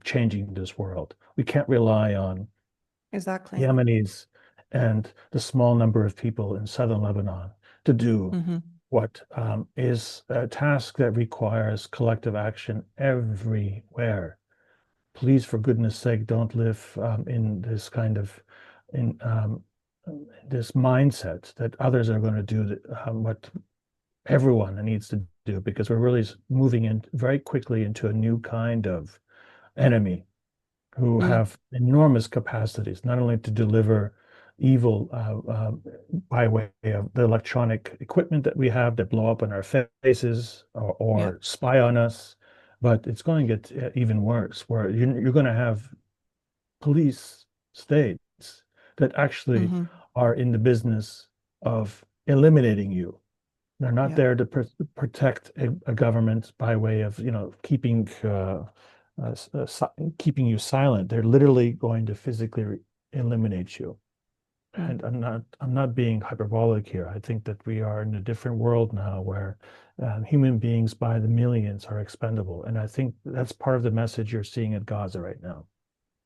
changing this world. We can't rely on Exactly. Yemenis and the small number of people in southern Lebanon to do what is a task that requires collective action everywhere. Please, for goodness sake, don't live in this kind of in this mindset that others are going to do what everyone needs to do, because we're really moving in very quickly into a new kind of enemy who have enormous capacities, not only to deliver evil by way of the electronic equipment that we have that blow up in our faces or spy on us, but it's going to get even worse, where you're going to have police states that actually are in the business of eliminating you. They're not there to protect a government by way of, keeping keeping you silent. They're literally going to physically eliminate you. And I'm not being hyperbolic here. I think that we are in a different world now where human beings by the millions are expendable. And I think that's part of the message you're seeing at Gaza right now.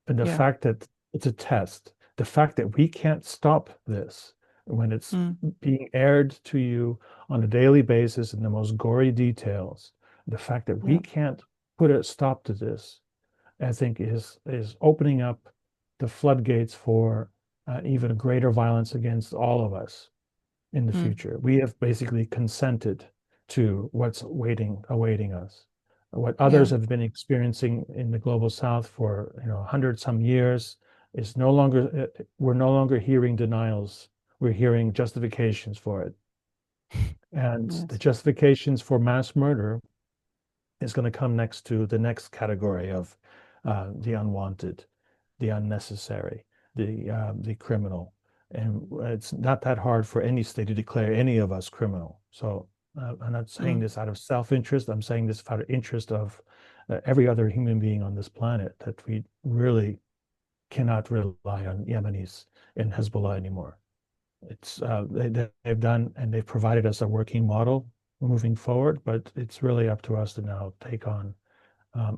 And the fact that it's a test, the fact that we can't stop this when it's being aired to you on a daily basis in the most gory details, the fact that we can't put a stop to this, I think is opening up the floodgates for even greater violence against all of us in the future. We have basically consented to what's awaiting us. What others have been experiencing in the global south for 100 some years is no longer, we're no longer hearing denials. We're hearing justifications for it. And the justifications for mass murder is going to come next to the next category of the unwanted, the unnecessary, the criminal. And it's not that hard for any state to declare any of us criminal. So I'm not saying this out of self-interest. I'm saying this out of interest of every other human being on this planet, that we really cannot rely on Yemenis and Hezbollah anymore. It's they've done, and they've provided us a working model moving forward, but it's really up to us to now take on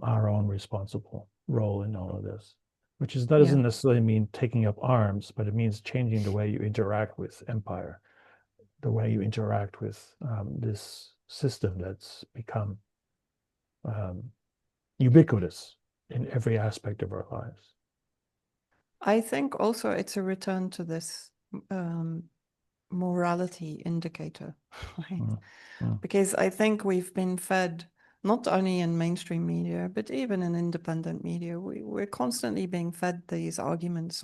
our own responsible role in all of this, which is, that doesn't necessarily mean taking up arms, but it means changing the way you interact with empire, the way you interact with this system that's become ubiquitous in every aspect of our lives. I think also it's a return to this morality indicator, right? Because I think we've been fed, not only in mainstream media, but even in independent media, we're constantly being fed these arguments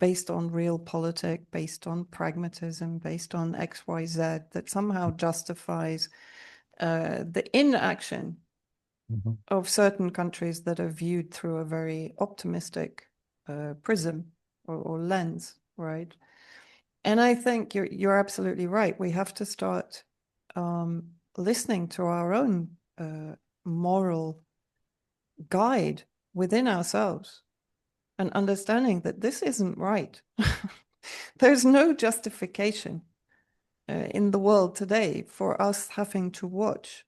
based on realpolitik, based on pragmatism, based on X, Y, Z, that somehow justifies the inaction of certain countries that are viewed through a very optimistic prism or lens, right? And I think you're absolutely right. We have to start listening to our own moral guide within ourselves and understanding that this isn't right. There's no justification in the world today for us having to watch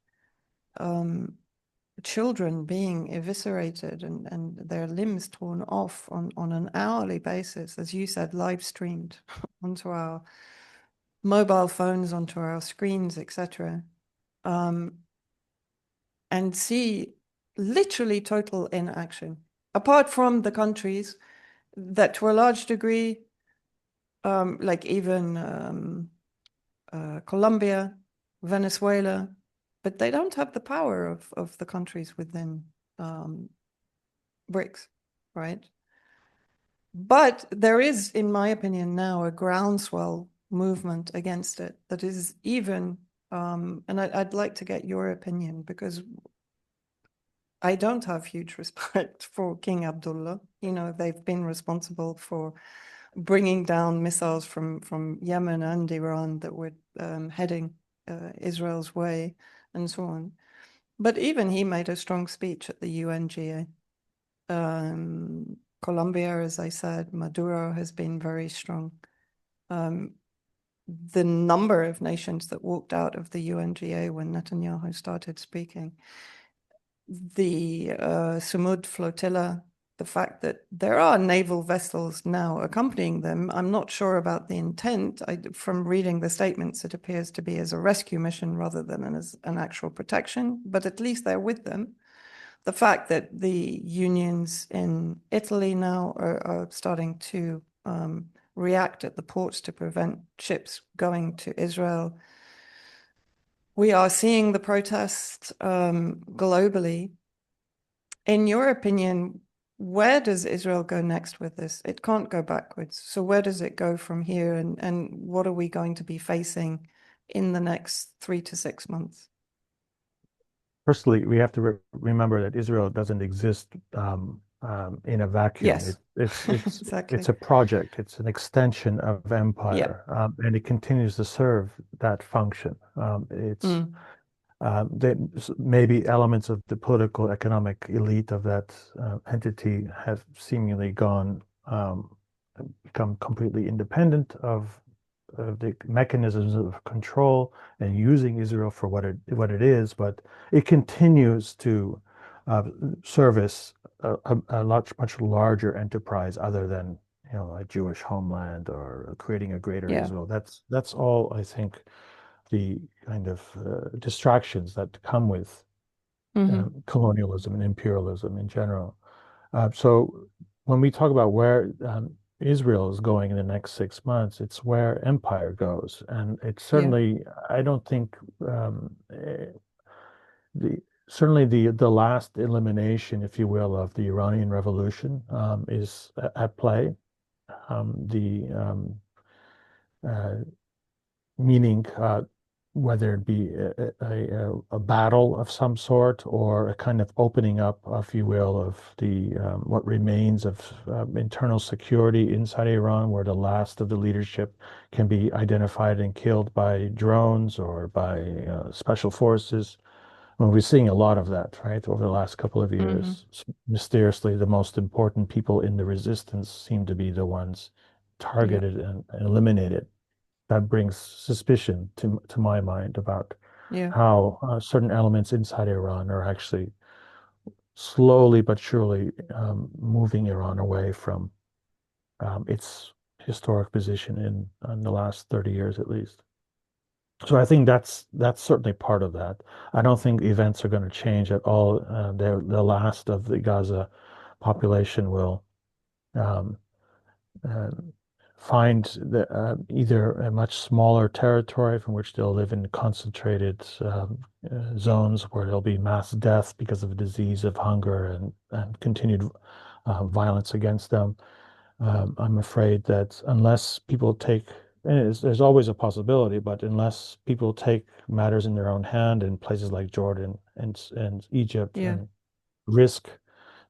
children being eviscerated and their limbs torn off on an hourly basis, as you said, live streamed onto our mobile phones onto our screens, etc., and see literally total inaction, apart from the countries that to a large degree, like even Colombia, Venezuela, but they don't have the power of the countries within BRICS, right? But there is, in my opinion, now a groundswell movement against it that is even, and I'd like to get your opinion, because I don't have huge respect for King Abdullah. You know, they've been responsible for bringing down missiles from Yemen and Iran that were heading Israel's way and so on. But even he made a strong speech at the UNGA. Colombia, as I said, Maduro has been very strong. The number of nations that walked out of the UNGA when Netanyahu started speaking, the Sumud flotilla, the fact that there are naval vessels now accompanying them. I'm not sure about the intent. From reading the statements, it appears to be as a rescue mission rather than as an actual protection, but at least they're with them. The fact that the unions in Italy now are starting to react at the ports to prevent ships going to Israel. We are seeing the protests globally. In your opinion, where does Israel go next with this? It can't go backwards. So where does it go from here? And what are we going to be facing in the next 3 to 6 months? Firstly, we have to remember that Israel doesn't exist in a vacuum. Yes, exactly. It's a project. It's an extension of empire, and it continues to serve that function. Maybe elements of the political economic elite of that entity have seemingly become completely independent of the mechanisms of control and using Israel for what it is, but it continues to service a much larger enterprise other than a Jewish homeland or creating a greater Israel. That's all, I think, the kind of distractions that come with colonialism and imperialism in general. So when we talk about where Israel is going in the next 6 months, it's where empire goes. And it's certainly, I don't think certainly the last elimination, if you will, of the Iranian Revolution is at play. Meaning whether it be a battle of some sort or a kind of opening up, if you will, of the what remains of internal security inside Iran, where the last of the leadership can be identified and killed by drones or by special forces. Well, we're seeing a lot of that, right, over the last couple of years. Mysteriously, the most important people in the resistance seem to be the ones targeted and eliminated. That brings suspicion to my mind about how certain elements inside Iran are actually slowly but surely moving Iran away from its historic position in the last 30 years at least. So I think that's certainly part of that. I don't think events are going to change at all. The last of the Gaza population will find either a much smaller territory from which they'll live in concentrated zones where there'll be mass death because of a disease of hunger and continued violence against them. I'm afraid that unless people take, and there's always a possibility, but unless people take matters in their own hand in places like Jordan and Egypt and risk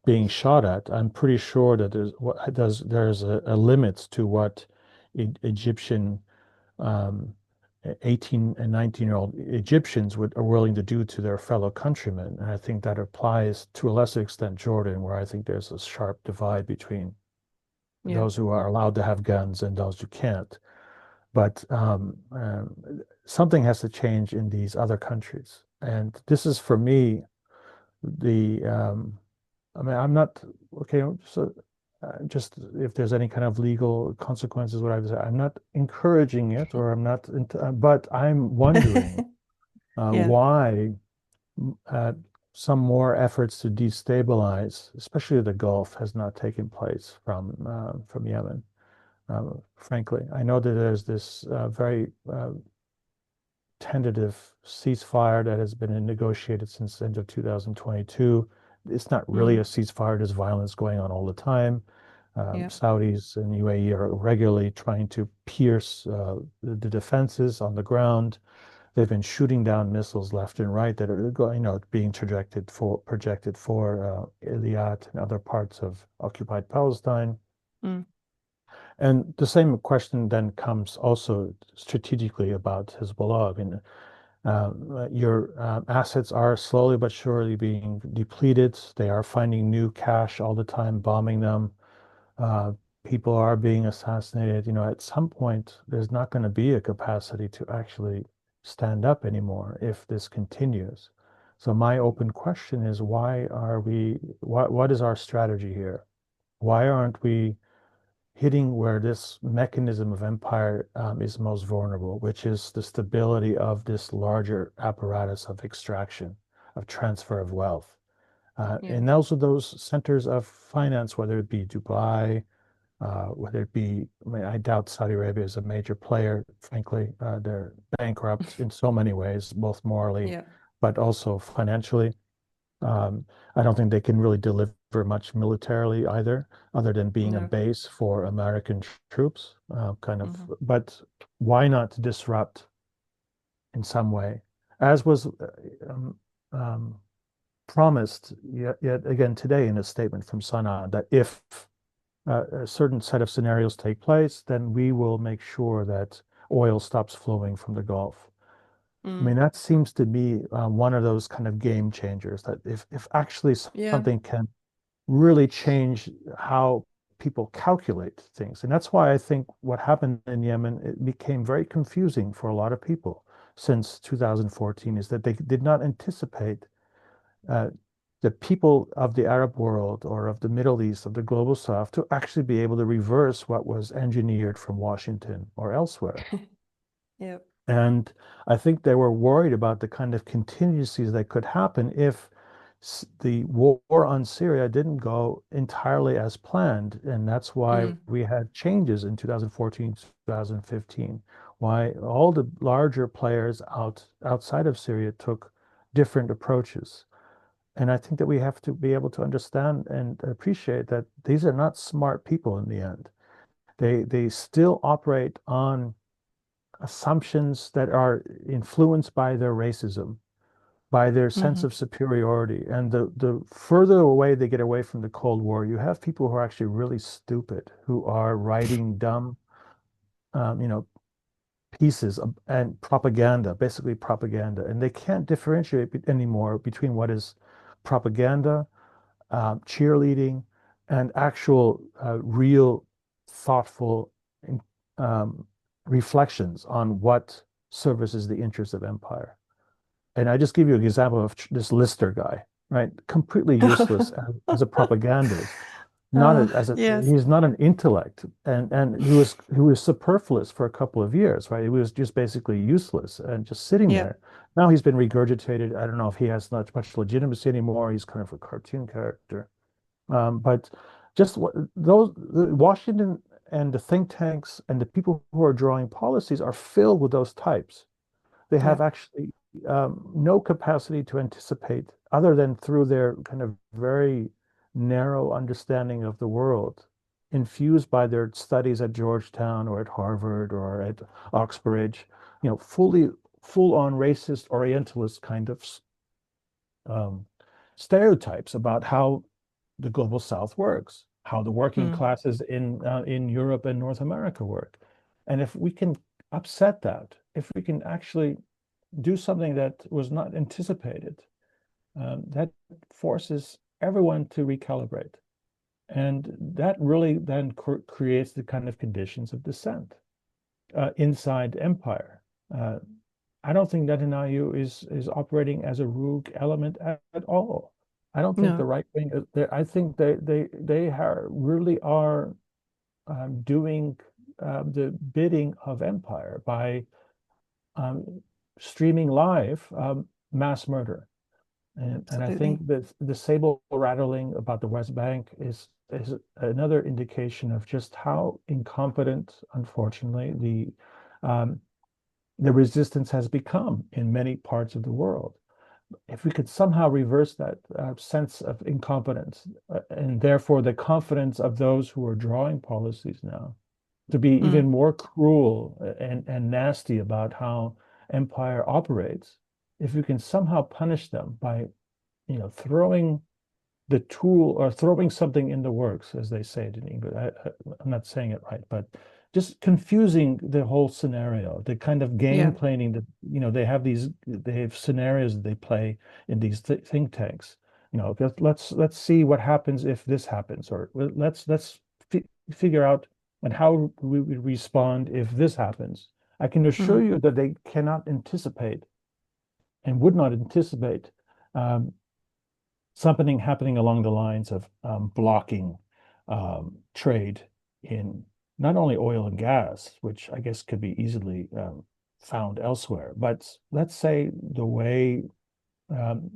being shot at, I'm pretty sure that there's a limit to what Egyptian 18 and 19-year-old Egyptians are willing to do to their fellow countrymen. And I think that applies to a lesser extent Jordan, where I think there's a sharp divide between those who are allowed to have guns and those who can't. But something has to change in these other countries. And this is, for me, I'm not, okay, so just if there's any kind of legal consequences, what I was, I'm not encouraging it, or I'm not, but I'm wondering Yeah. why some more efforts to destabilize, especially the Gulf, has not taken place from Yemen. Frankly, I know that there's this very tentative ceasefire that has been negotiated since the end of 2022. It's not really a ceasefire. There's violence going on all the time. Yeah. Saudis and UAE are regularly trying to pierce the defenses on the ground. They've been shooting down missiles left and right that are going, being projected for Eilat and other parts of occupied Palestine. Mm. And the same question then comes also strategically about Hezbollah. I mean, your assets are slowly but surely being depleted. They are finding new cache all the time, bombing them. People are being assassinated. At some point, there's not going to be a capacity to actually stand up anymore if this continues. So my open question is, what is our strategy here? Why aren't we hitting where this mechanism of empire is most vulnerable, which is the stability of this larger apparatus of extraction, of transfer of wealth? And those are those centers of finance, whether it be Dubai, whether it be, I mean, I doubt Saudi Arabia is a major player, frankly. They're bankrupt in so many ways, both morally, but also financially. I don't think they can really deliver much militarily either, other than being a base for American troops, But why not disrupt in some way, as was promised yet again today in a statement from Sana'a, that if a certain set of scenarios take place, then we will make sure that oil stops flowing from the Gulf. I mean, that seems to be one of those kind of game changers, that if actually something can really change how people calculate things. And that's why I think what happened in Yemen, it became very confusing for a lot of people since 2014, is that they did not anticipate the people of the Arab world or of the Middle East, of the global South, to actually be able to reverse what was engineered from Washington or elsewhere. Yep. And I think they were worried about the kind of contingencies that could happen if the war on Syria didn't go entirely as planned. And that's why we had changes in 2014, 2015, why all the larger players outside of Syria took different approaches. And I think that we have to be able to understand and appreciate that these are not smart people in the end. They still operate on assumptions that are influenced by their racism, by their sense of superiority. And the further away they get away from the Cold War, you have people who are actually really stupid, who are writing dumb, pieces and propaganda, basically propaganda. And they can't differentiate anymore between what is propaganda, cheerleading, and actual, real, thoughtful reflections on what services the interests of empire. And I just give you an example of this Lister guy, right? Completely useless as a propagandist. He's not an intellect, and he was superfluous for a couple of years, right? He was just basically useless and just sitting there. Now he's been regurgitated. I don't know if he has not much legitimacy anymore. He's kind of a cartoon character. But just Washington and the think tanks and the people who are drawing policies are filled with those types. They have actually no capacity to anticipate, other than through their kind of very narrow understanding of the world, infused by their studies at Georgetown or at Harvard or at Oxbridge, full on racist Orientalist kind of stereotypes about how the global South works, how the working classes in Europe and North America work. And if we can upset that, if we can actually do something that was not anticipated, that forces everyone to recalibrate. And that really then creates the kind of conditions of dissent inside empire. I don't think Netanyahu is operating as a rogue element at all. I don't think the No. right wing. I think really are doing the bidding of empire by streaming live mass murder. And I Absolutely. think that the sable rattling about the West Bank is another indication of just how incompetent, unfortunately, the resistance has become in many parts of the world. If we could somehow reverse that sense of incompetence and therefore the confidence of those who are drawing policies now to be even more cruel and nasty about how empire operates, if we can somehow punish them by, throwing the tool or throwing something in the works, as they say it in English. I'm not saying it right, but just confusing the whole scenario, the kind of game Yeah. planning that, they have scenarios that they play in these think tanks. Let's see what happens if this happens, or let's figure out and how we would respond if this happens. I can assure you that they cannot anticipate and would not anticipate something happening along the lines of blocking trade in not only oil and gas, which I guess could be easily found elsewhere, but let's say the way um,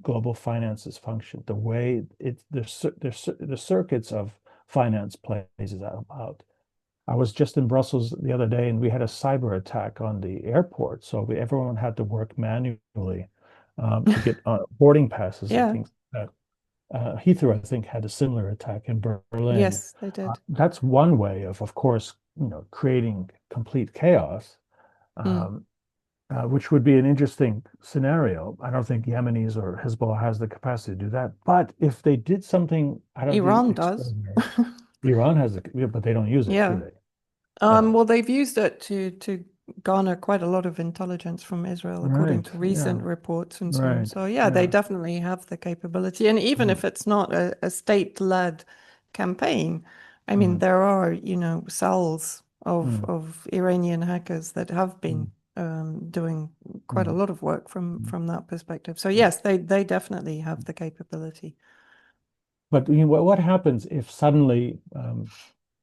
global finances function, the way the circuits of finance plays out. I was just in Brussels the other day, and we had a cyber attack on the airport, so everyone had to work manually to get boarding passes and Yeah. things like that. Heathrow, I think, had a similar attack in Berlin. Yes, they did. That's one way of course, creating complete chaos, which would be an interesting scenario. I don't think Yemenis or Hezbollah has the capacity to do that. But if they did something out of the Iran does. extraordinary, Iran has but they don't use it, do Yeah. they? No. Well, they've used it to garner quite a lot of intelligence from Israel, according Right. to Yeah. recent reports and so on. Right. So yeah, they Yeah. definitely have the capability. And even if it's not a state-led campaign, I mean, Mm, there are, cells mm, of Iranian hackers that have been mm, doing quite a mm, lot of work mm, from that perspective. So mm. yes, they definitely have the capability. But what happens if suddenly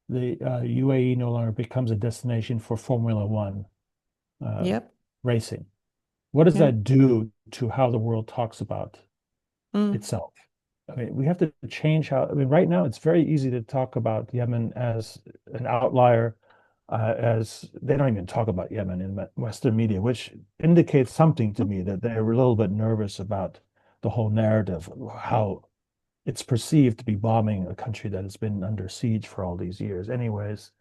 the UAE no longer becomes a destination for Formula One uh, Yep. racing? What does Yeah. that do to how the world talks about Mm. itself? I mean, we have to change how. I mean, right now it's very easy to talk about Yemen as an outlier, as they don't even talk about Yemen in Western media, which indicates something to me that they're a little bit nervous about the whole narrative, how it's perceived to be bombing a country that has been under siege for all these years. Anyways,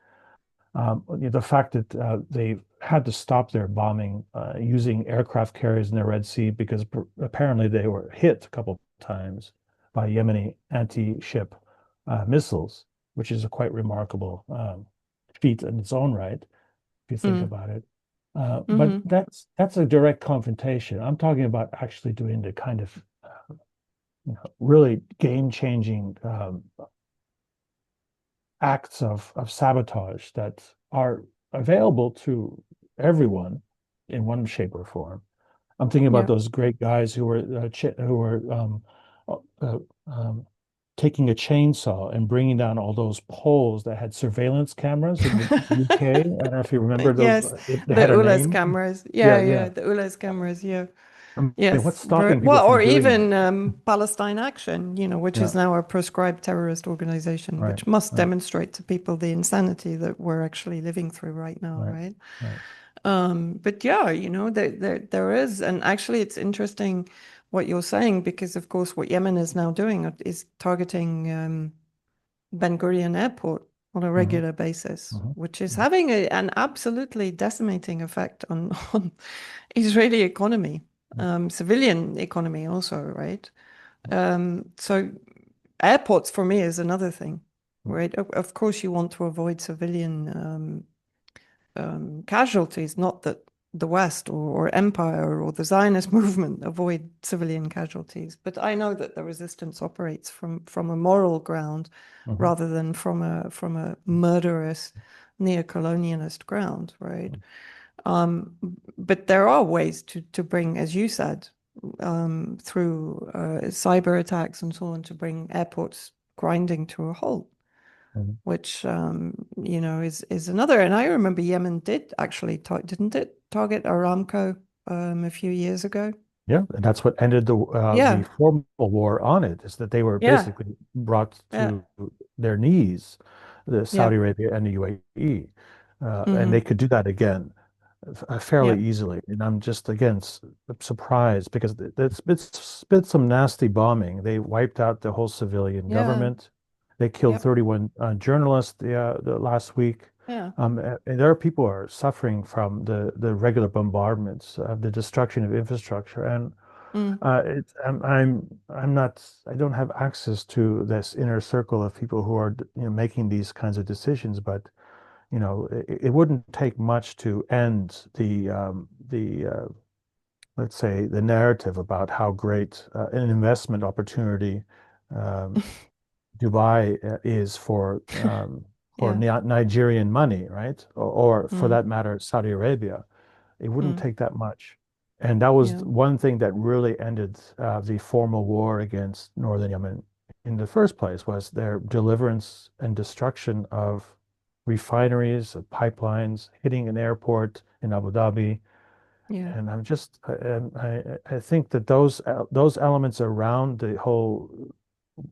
the fact that they had to stop their bombing using aircraft carriers in the Red Sea because apparently they were hit a couple times by Yemeni anti-ship missiles, which is a quite remarkable feat in its own right, if you think Mm. about it. But Mm-hmm. that's a direct confrontation. I'm talking about actually doing the kind of really game-changing acts of sabotage that are available to everyone in one shape or form. I'm thinking about Yeah. those great guys who were uh, uh, um, taking a chainsaw and bringing down all those poles that had surveillance cameras in the UK. I don't know if you remember those. Yes, They the had a ULEZ name. cameras. Yeah, Yeah, yeah. yeah, the ULEZ cameras. Yeah. I mean, Yes, what's very stopping people well, from or doing that? even Palestine Action, which Yeah, is now a proscribed terrorist organization, right, which must right, demonstrate to people the insanity that we're actually living through right now, right, right? right. But yeah, there is, and actually, it's interesting what you're saying because, of course, what Yemen is now doing is targeting Ben Gurion Airport on a Hmm. regular basis, Hmm. which is having an absolutely decimating effect on Israeli economy, civilian economy also, right? So airports for me is another thing, right? Of course, you want to avoid civilian casualties, not that the West or empire or the Zionist movement avoid civilian casualties, but I know that the resistance operates from a moral ground Hmm. rather than from a murderous neo-colonialist ground, right? But there are ways to bring, as you said, through cyber attacks and so on to bring airports grinding to a halt, which is another. And I remember Yemen did actually didn't it target Aramco a few years ago? Yeah, and that's what ended the formal war on it, is that they were basically brought to their knees, the Saudi Arabia and the UAE, and they could do that again fairly easily. And I'm just again surprised because it's been some nasty bombing. They wiped out the whole civilian government. They killed 31 journalists the last week. And there are people who are suffering from the regular bombardments, the destruction of infrastructure, and I don't have access to this inner circle of people who are making these kinds of decisions, but it wouldn't take much to end the let's say the narrative about how great an investment opportunity Dubai is for Nigerian money, right? Or for that matter, Saudi Arabia. It wouldn't take that much. And that was one thing that really ended the formal war against northern Yemen in the first place, was their deliverance and destruction of refineries, of pipelines, hitting an airport in Abu Dhabi. And I think that those elements around the whole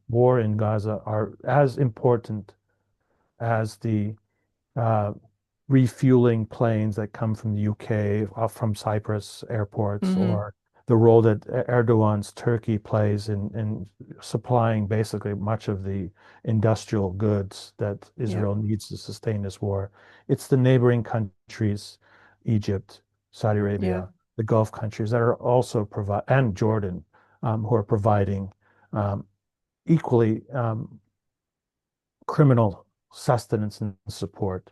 war in Gaza are as important as the refueling planes that come from the UK, from Cyprus airports, or the role that Erdogan's Turkey plays in supplying basically much of the industrial goods that Israel needs to sustain this war. It's the neighboring countries, Egypt, Saudi Arabia, the Gulf countries that are also and Jordan, who are providing equally criminal sustenance and support.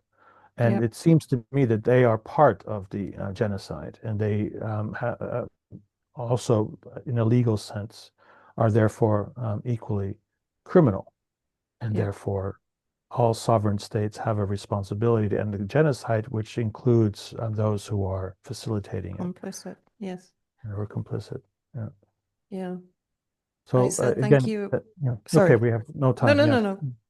And it seems to me that they are part of the genocide, and they also, in a legal sense, are therefore equally criminal. And therefore, all sovereign states have a responsibility to end the genocide, which includes those who are facilitating it. Complicit, yes. Or complicit, Yeah. So Isa, again, thank you. Okay, we have no time.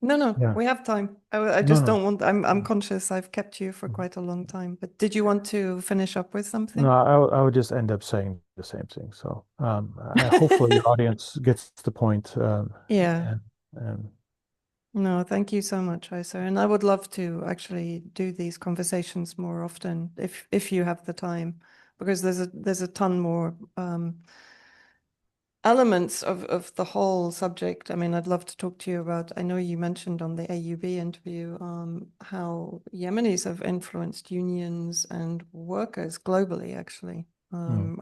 No. We have time. I just don't want. I'm conscious. I've kept you for quite a long time. But did you want to finish up with something? No, I would just end up saying the same thing. So hopefully the audience gets the point. No, thank you so much, Isa. And I would love to actually do these conversations more often if you have the time, because there's a ton more elements of the whole subject. I mean, I'd love to talk to you about, I know you mentioned on the AUB interview how Yemenis have influenced unions and workers globally, actually,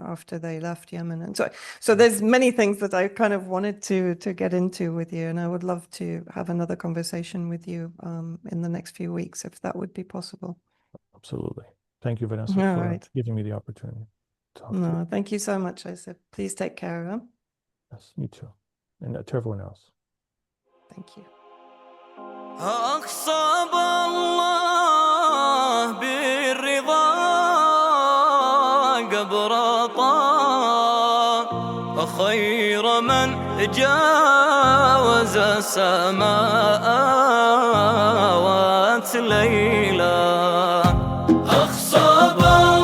after they left Yemen. And so there's many things that I kind of wanted to get into with you, and I would love to have another conversation with you in the next few weeks, if that would be possible. Absolutely. Thank you, Vanessa, for giving me the opportunity to talk to you. Thank you so much, Isa. Please take care, huh? Yes, me too. And to everyone else. Thank you. أقصب الله بالرضا قبرطا خير من جاوز السماوات ليلا أخصب ليلى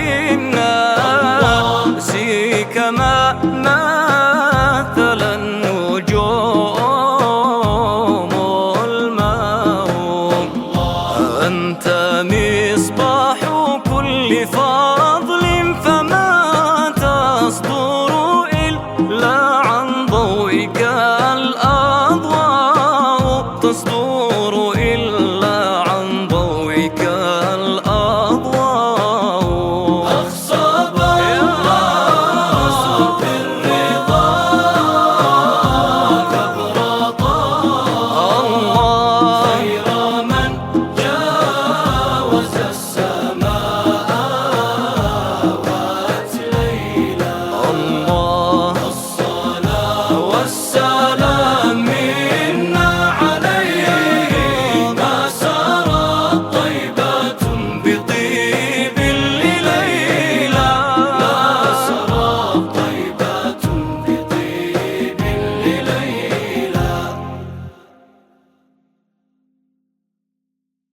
للناس كما مثل النجوم الماء. أنت مصباح كل فار